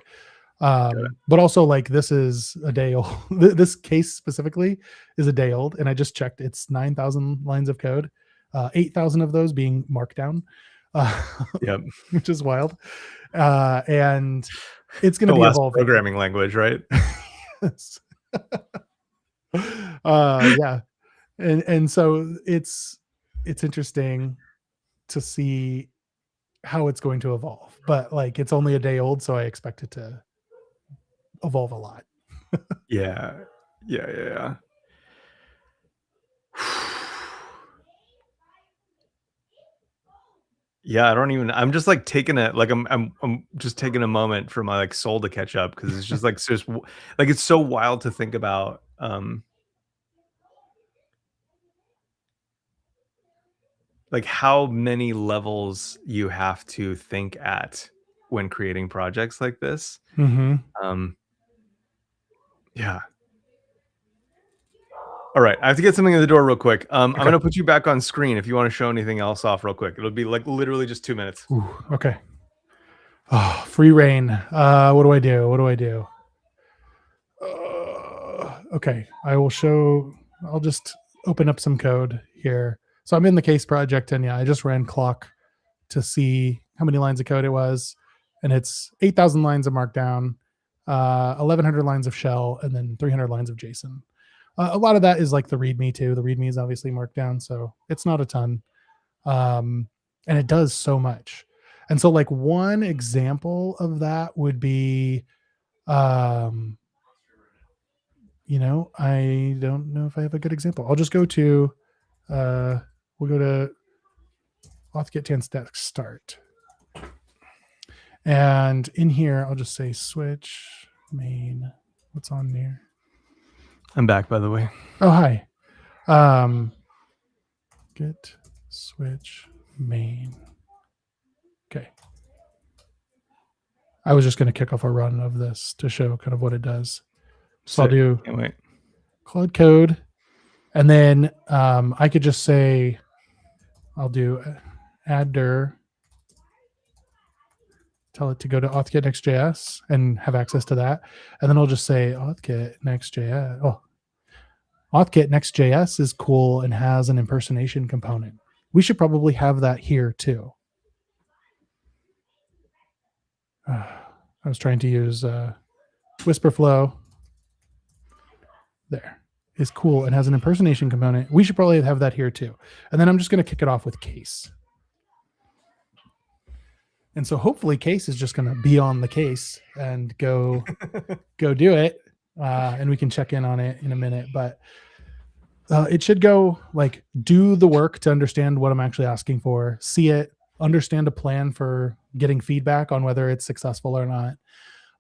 But also like this is a day old. This case specifically is a day old, and I just checked. It's 9,000 lines of code, 8,000 of those being Markdown, uh, Yep. which is wild. And it's going to The be last evolving. programming language, right? Yes. Yeah, and so it's interesting to see how it's going to evolve. But like it's only a day old, so I expect it to evolve a lot. Yeah. Yeah, yeah, yeah. Yeah, I'm just like taking a like I'm just taking a moment for my like soul to catch up because it's just like like it's so wild to think about like how many levels you have to think at when creating projects like this. Mm-hmm. Um yeah. All right, I have to get something in the door real quick. I'm Okay. gonna put you back on screen if you want to show anything else off real quick. It'll be like literally just 2 minutes. Ooh, okay. Oh, free reign. What do I do? What do I do? Okay, I will show. I'll just open up some code here. So I'm in the case project, and yeah, I just ran clock to see how many lines of code it was, and it's 8,000 lines of Markdown, 1,100 lines of shell, and then 300 lines of JSON. A lot of that is like the README too. The README is obviously Markdown, so it's not a ton, and it does so much. And so, like one example of that would be, um, I don't know if I have a good example. I'll just go to, we'll go to auth-get stack start. And in here, I'll just say switch main. What's on there? I'm back, by the way. Oh, hi. Get switch main. Okay. I was just going to kick off a run of this to show kind of what it does. So I'll do Can't wait. Claude code, and then I could just say, I'll do add dir, tell it to go to auth-get next.js and have access to that. And then I'll just say auth-get next.js. Oh, auth-get next.js is cool and has an impersonation component. We should probably have that here too. I was trying to use Whisperflow. There is cool and has an impersonation component. We should probably have that here too. And then I'm just going to kick it off with case. And so hopefully case is just going to be on the case and go do it. And we can check in on it in a minute, but it should go like do the work to understand what I'm actually asking for, see it, understand a plan for getting feedback on whether it's successful or not.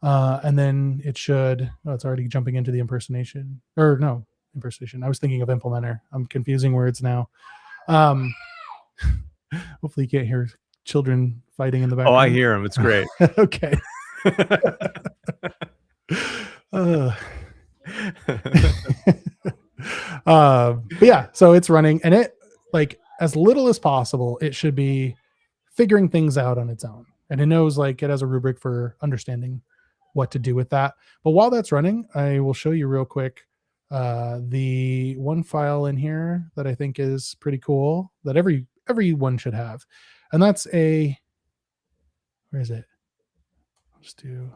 And then it should, oh, it's already jumping into the impersonation, or no, impersonation. I was thinking of implementer. I'm confusing words now. Hopefully you can't hear children fighting in the background. Oh, I hear them. It's great. Okay. But yeah, so it's running, and it, like, as little as possible, it should be figuring things out on its own. And it knows, like, it has a rubric for understanding what to do with that. But while that's running, I will show you real quick the one file in here that I think is pretty cool that everyone should have. And that's where is it? Let's do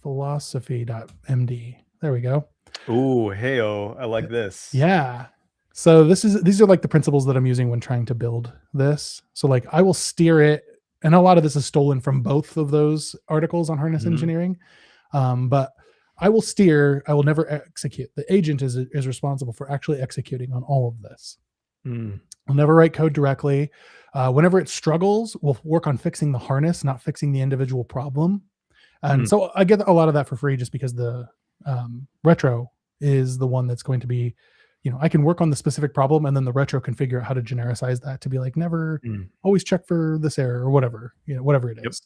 philosophy.md. There we go. Ooh, heyo, I like this. Yeah. So these are like the principles that I'm using when trying to build this. So like I will steer it, and a lot of this is stolen from both of those articles on harness engineering. But I will steer, I will never execute. The agent is responsible for actually executing on all of this. I'll never write code directly. Whenever it struggles, we'll work on fixing the harness, not fixing the individual problem. And so I get a lot of that for free just because the retro is the one that's going to be, I can work on the specific problem, and then the retro can figure out how to genericize that to be like, never always check for this error or whatever, whatever it is.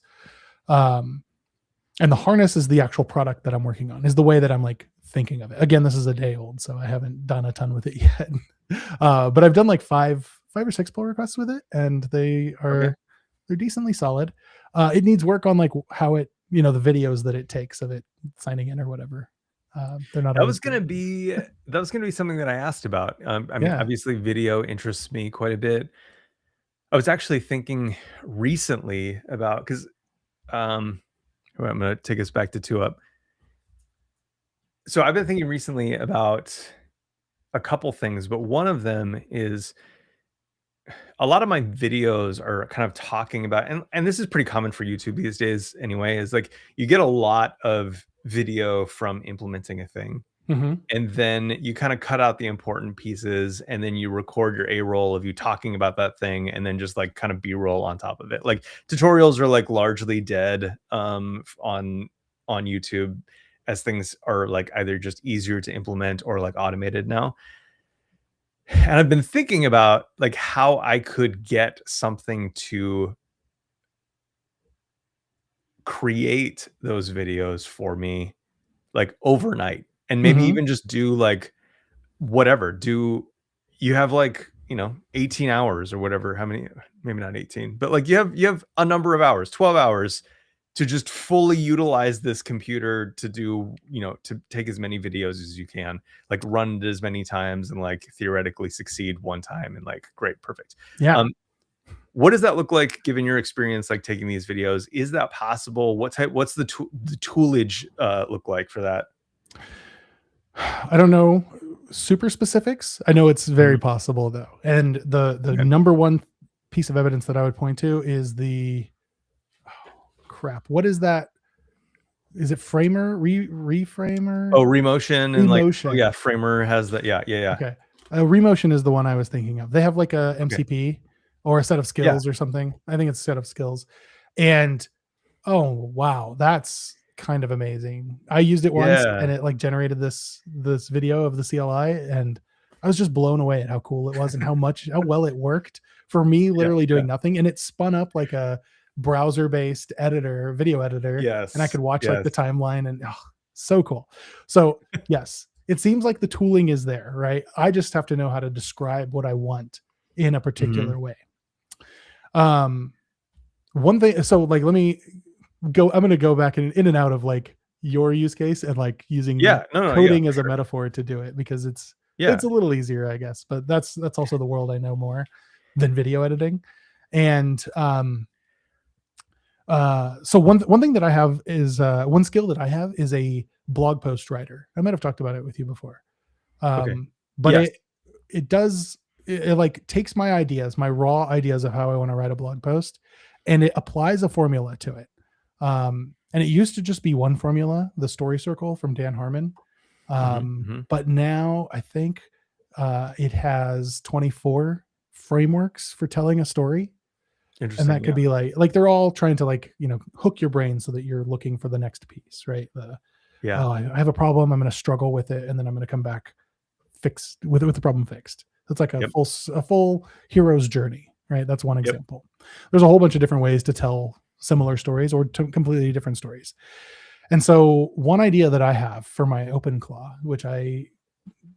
And the harness is the actual product that I'm working on, is the way that I'm like thinking of it. Again, this is a day old, so I haven't done a ton with it yet. But I've done like five or six pull requests with it, and they're decently solid. It needs work on like how it, the videos that it takes of it signing in or whatever. They're not. That was gonna be something that I asked about. I mean, obviously, video interests me quite a bit. I was actually thinking recently about, because I'm going to take us back to 2UP. So I've been thinking recently about a couple things, but one of them is a lot of my videos are kind of talking about, and this is pretty common for YouTube these days anyway, is like you get a lot of video from implementing a thing. And then you kind of cut out the important pieces, and then you record your A-roll of you talking about that thing, and then just like kind of B-roll on top of it. Like tutorials are like largely dead on YouTube, as things are like either just easier to implement or like automated now. And I've been thinking about like how I could get something to create those videos for me like overnight, and maybe even just do like whatever. You have like 18 hours or whatever, how many, maybe not 18, but like you have a number of hours, 12 hours to just fully utilize this computer to do, to take as many videos as you can, like run it as many times and like theoretically succeed one time, and like great, perfect. What does that look like given your experience like taking these videos? Is that possible? What's the toolage look like for that? I don't know super specifics. I know it's very possible though. And the number one piece of evidence that I would point to is what is that? Is it Framer? Reframer? Oh, Remotion. And like, oh yeah, Framer has that. Yeah. Okay. Remotion is the one I was thinking of. They have like a MCP or a set of skills or something. I think it's a set of skills. And oh wow, that's kind of amazing. I used it once and it like generated this video of the CLI, and I was just blown away at how cool it was and how well it worked for me, literally doing nothing. And it spun up like a browser-based video editor. And I could watch like the timeline, and so cool. So yes, it seems like the tooling is there, right? I just have to know how to describe what I want in a particular way. One thing, so like I'm going to go back in and out of like your use case and like using coding as a metaphor to do it, because it's a little easier, I guess, but that's also the world I know more than video editing. And so one thing that I have is one skill that I have is a blog post writer. I might have talked about it with you before. But it like takes my ideas, my raw ideas of how I want to write a blog post, and it applies a formula to it. And it used to just be one formula, the story circle from Dan Harmon. But now I think it has 24 frameworks for telling a story. And that Interesting. could Yeah. be like they're all trying to hook your brain so that you're looking for the next piece, right? Yeah. Oh, I have a problem, I'm going to struggle with it, and then I'm going to come back fixed with the problem fixed. It's like Yep. a full hero's journey, right? That's one Yep. example. There's a whole bunch of different ways to tell similar stories or completely different stories. And so one idea that I have for my OpenClaw, which I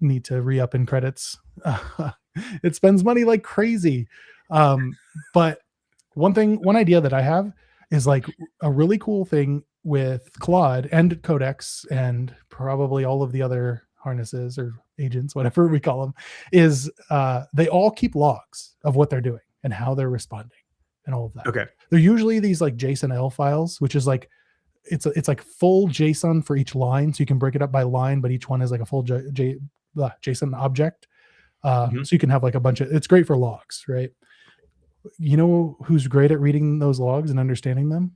need to re-up in credits, it spends money like crazy. But one idea that I have is like a really cool thing with Claude and Codex and probably all of the other harnesses or agents, whatever we call them, is they all keep logs of what they're doing and how they're responding and all of that. Okay. They're usually these like JSON-L files, which is like it's like full JSON for each line, so you can break it up by line, but each one is like a full JSON object. So you can have like a bunch of. It's great for logs, right? You know who's great at reading those logs and understanding them?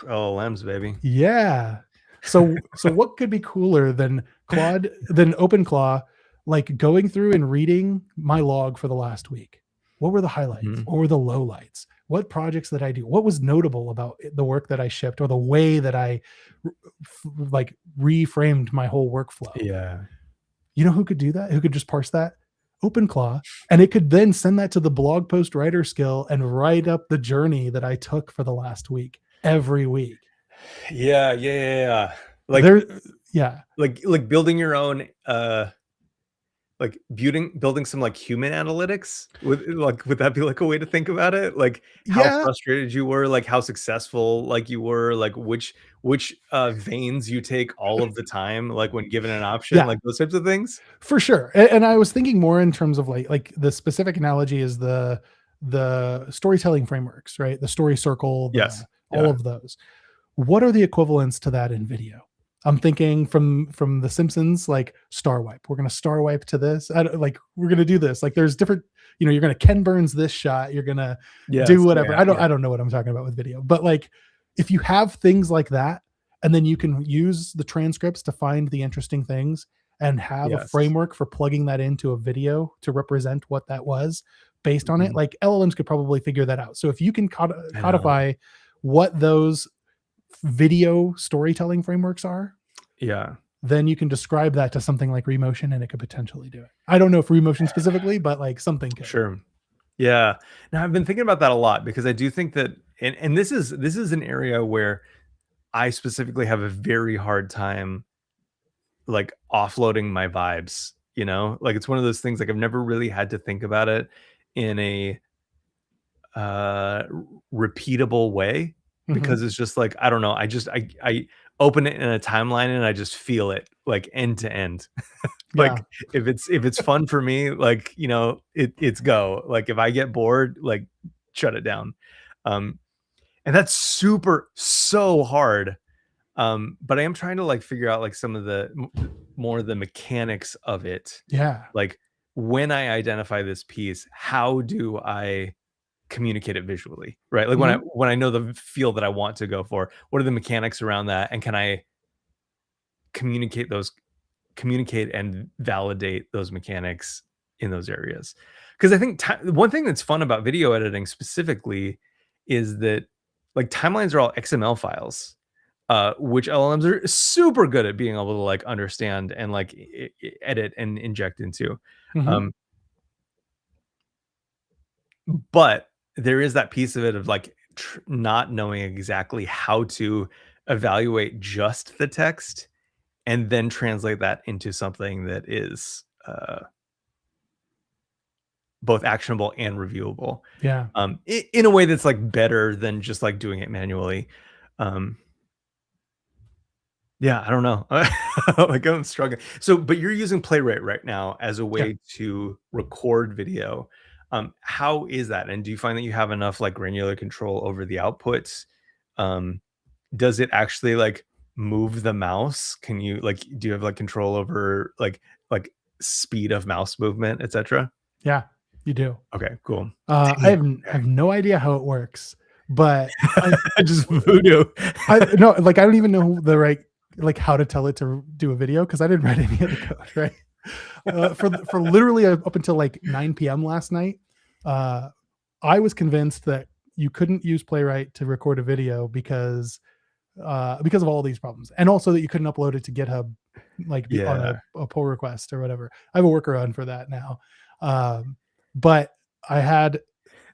LLMs, baby. Yeah. So what could be cooler than OpenClaw, like going through and reading my log for the last week? What were the highlights? Mhm. What were the lowlights? What projects that I do? What was notable about the work that I shipped or the way that I like reframed my whole workflow? Yeah. You know who could do that? Who could just parse that? OpenClaw, and it could then send that to the blog post writer skill and write up the journey that I took for the last week every week. Yeah. Like There, yeah, like building your own like building some like human analytics. Would that be like a way to think about it? Like how yeah, frustrated you were, like how successful like you were, like which veins you take all of the time, like when given an option, yeah, like those types of things. for sure. And I was thinking more in terms of like the specific analogy is the storytelling frameworks, right? The story circle, Yes. all Yeah. of those. What are the equivalents to that in video? I'm thinking from The Simpsons, like star wipe. We're gonna star wipe to this. Like we're gonna do this. Like there's different. You're gonna Ken Burns this shot. You're gonna do Yes. whatever. Yeah. I don't know what I'm talking about with video, but like if you have things like that, and then you can use the transcripts to find the interesting things and have a Yes. framework for plugging that into a video to represent what that was based on it. Mhm. Like LLMs could probably figure that out. So if you can I know. codify what those video storytelling frameworks are, Yeah. then you can describe that to something like Remotion and it could potentially do it. I don't know if Remotion specifically, but like something could. Sure. Yeah. Now I've been thinking about that a lot because I do think that, and this is an area where I specifically have a very hard time like offloading my vibes, like it's one of those things, like I've never really had to think about it in a uh repeatable way, Mhm. because it's just like, I don't know, I open it in a timeline and I just feel it like end to end. Yeah. Like if it's fun for me, like it's go. Like if I get bored, like shut it down. um and that's so hard. But I am trying to like figure out like some of the more of the mechanics of it. Yeah. Like when I identify this piece, how do I communicate it visually, right? Like Mhm. when I know the feel that I want to go for, what are the mechanics around that, and can I communicate those communicate and validate those mechanics in those areas? Because I think one thing that's fun about video editing specifically is that like timelines are all XML files, which LLMs are super good at being able to like understand and like edit and inject into. Mhm. Um, but there is that piece of it of like not knowing exactly how to evaluate just the text and then translate that into something that is both actionable and reviewable, Yeah. in a way that's like better than just like doing it manually. Um, yeah, I don't know. Like I'm struggling. So, but you're using Playwright right now as a Yeah. way to record video. How is that? And do you find that you have enough like granular control over the outputs? Um, does it actually like move the mouse? Can you like do you have like control over like speed of mouse movement, etc.? Yeah. You do. Okay, cool. I Damn. have no idea how it works, but Just voodoo. I no, like I don't even know the right like how to tell it to do a video because I didn't write any of the code, right? For literally up until like 9 p.m. last night, I was convinced that you couldn't use Playwright to record a video because of all these problems, and also that you couldn't upload it to GitHub like on Yeah. a pull request or whatever. I have a workaround for that now. But I had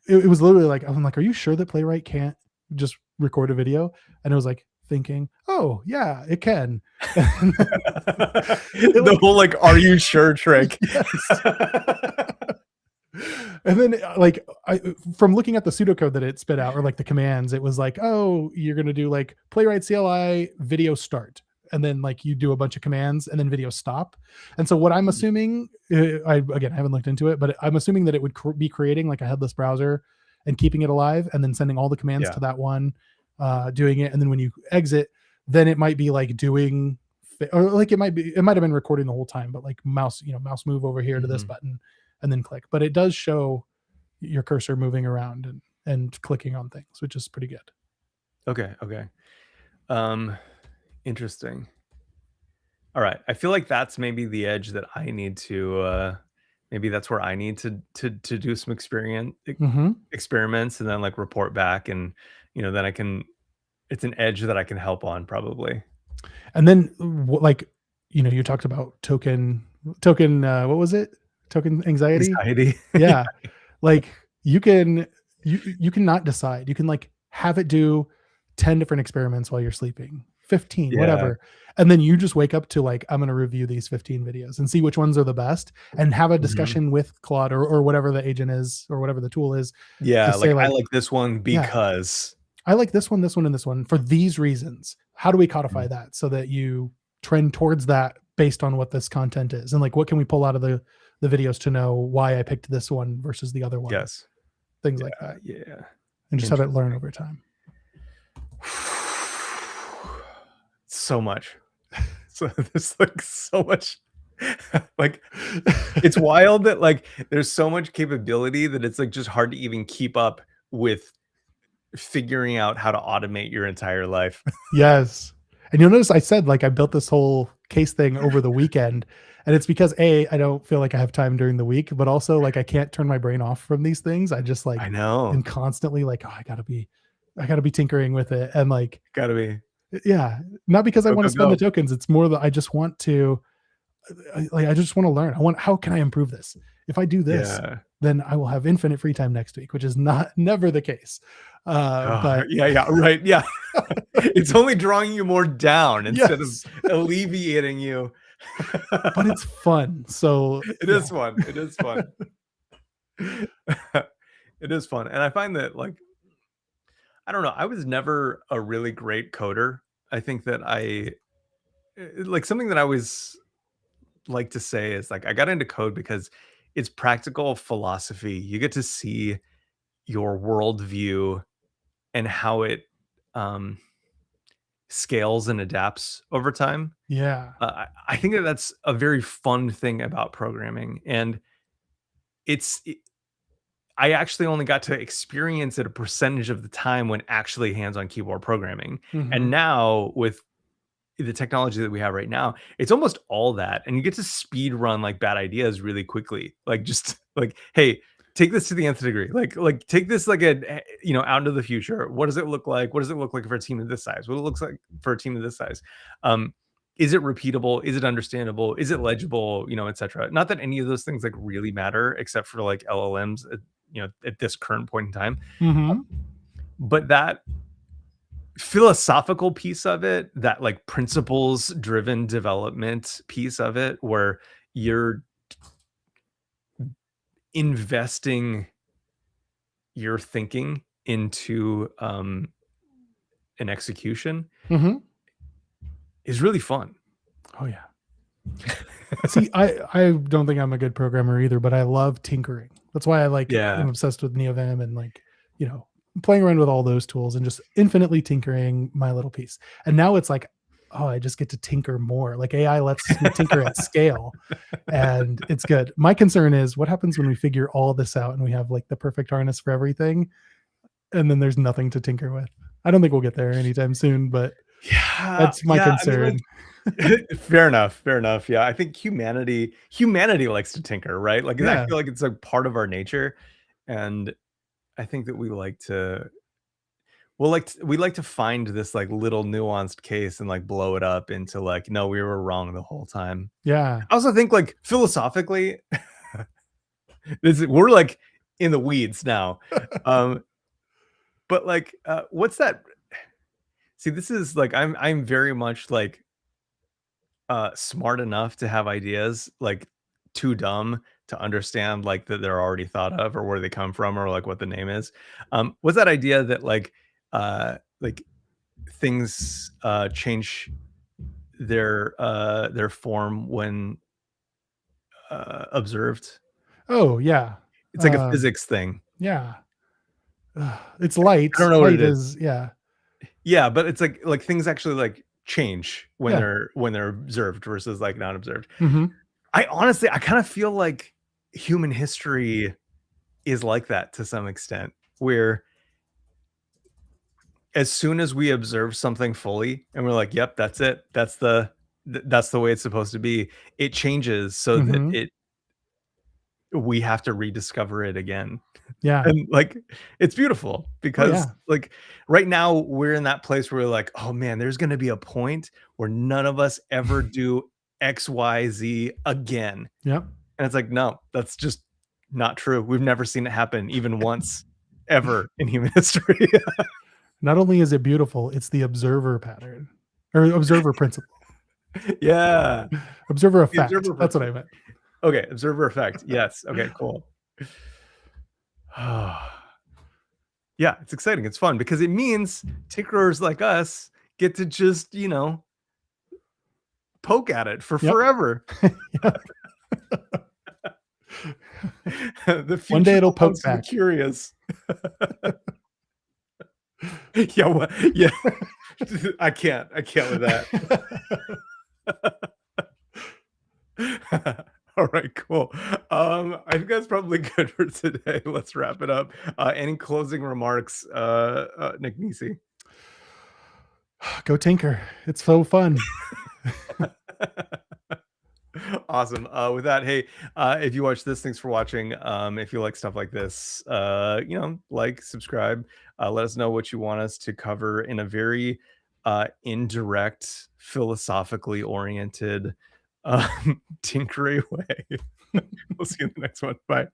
it was literally like, I'm like, are you sure that Playwright can't just record a video? And it was like thinking, oh yeah, it can. The whole like, are you sure trick. Yes. And then like from looking at the pseudocode that it spit out, or like the commands, it was like, oh, you're going to do like Playwright CLI video start. And then like you do a bunch of commands and then video stop. And so what I'm assuming, I haven't looked into it, but I'm assuming that it would be creating like a headless browser and keeping it alive and then sending all the commands to that one, doing it. And then when you exit, then it might be like doing, or like it might have been recording the whole time, but like mouse move over here to this button and then click. But it does show your cursor moving around and clicking on things, which is pretty good. Okay. Interesting. All right. I feel like that's maybe the edge that I need to maybe that's where I need to do some experiments and then like report back, and then it's an edge that I can help on probably. And then like you talked about token what was it? Token anxiety. Yeah. Like you can not decide. You can like have it do 10 different experiments while you're sleeping, 15, whatever. And then you just wake up to like, I'm going to review these 15 videos and see which ones are the best, and have a discussion with Claude or whatever the agent is or whatever the tool is. Yeah. Like, I like this one because I like this one, and this one for these reasons. How do we codify that so that you trend towards that based on what this content is? And like, what can we pull out of the videos to know why I picked this one versus the other one? Yes. Things like that. Yeah. And just have it learn over time. So much. So there's like so much. Like it's wild that like there's so much capability that it's like just hard to even keep up with figuring out how to automate your entire life. Yes. And you'll notice I said like I built this whole case thing over the weekend, and it's because I don't feel like I have time during the week, but also like I can't turn my brain off from these things. I just like, I know, am constantly like, oh, I gotta be tinkering with it, and like not because I want to spend the tokens. It's more that I just want to I just want to learn. How can I improve this? If I do this, then I will have infinite free time next week, which is never the case. But right. Yeah. It's only drawing you more down instead of alleviating you. But it's fun. So it is fun. It is fun. It is fun. And I find that like, I don't know, I was never a really great coder. I think that like something that I always like to say is like, I got into code because it's practical philosophy. You get to see your worldview and how it scales and adapts over time. Yeah. I think that that's a very fun thing about programming. And I actually only got to experience it a percentage of the time when actually hands-on keyboard programming. And now with the technology that we have right now, it's almost all that. And you get to speed run like bad ideas really quickly. Like just like, hey, take this to the nth degree. Like take this like out into the future. What does it look like? What does it look like for a team of this size? What it looks like for a team of this size? Is it repeatable? Is it understandable? Is it legible? Etc. Not that any of those things like really matter, except for like LLMs, at this current point in time. But that philosophical piece of it, that like principles driven development piece of it, where you're investing your thinking into an execution is really fun. Oh yeah. See, I don't think I'm a good programmer either, but I love tinkering. That's why I'm obsessed with NeoVim and like, playing around with all those tools and just infinitely tinkering my little piece. And now it's like, oh, I just get to tinker more. Like AI lets me tinker at scale, and it's good. My concern is what happens when we figure all this out and we have like the perfect harness for everything, and then there's nothing to tinker with. I don't think we'll get there anytime soon, but that's my concern. I mean, like, fair enough. Yeah. I think humanity likes to tinker, right? Like I feel like it's like part of our nature. And I think that we like to find this like little nuanced case and like blow it up into like, no, we were wrong the whole time. Yeah. I also think like philosophically, we're like in the weeds now. Um, but like, what's that? See, this is like I'm very much like smart enough to have ideas, like too dumb to understand like that they're already thought of or where they come from or like what the name is. What's that idea that like things change their form when observed? Oh, yeah. It's like a Um, physics thing. yeah. It's light. I don't know what it Light is. is, yeah. Yeah, but it's like things actually like change Yeah. when they're observed versus like not observed. Mhm. I honestly I kind of feel like human history is like that to some extent, where as soon as we observe something fully and we're like, "Yep, that's it. That's the way it's supposed to be." It changes so that Mhm. we have to rediscover it again. Yeah. And, like, it's beautiful Oh, because, yeah. like, right now we're in that place where we're like, "Oh, man, there's gonna be a point where none of us ever do XYZ again." Yep. And it's like, "No, that's just not true. We've never seen it happen even once, ever in human history." Not only is it beautiful, it's the observer pattern or observer principle. Yeah. Observer The effect. observer That's what I principle. meant. Okay, observer effect. Yes. Okay, cool. Yeah, it's exciting. It's fun because it means tinkerers like us get to just, poke at it for Yep. forever. Yep. The One day future it'll belongs poke to the back. curious. Yeah, yeah. I can't with that. All right, cool. I think that's probably good for today. Let's wrap it up. Any closing remarks, Nick Nisi? Go tinker. It's so fun. Awesome. With that, hey, if you watch this, thanks for watching. If you like stuff like this, like, subscribe. Let us know what you want us to cover in a very indirect, philosophically oriented, tinkery way. We'll see you in the next one. Bye.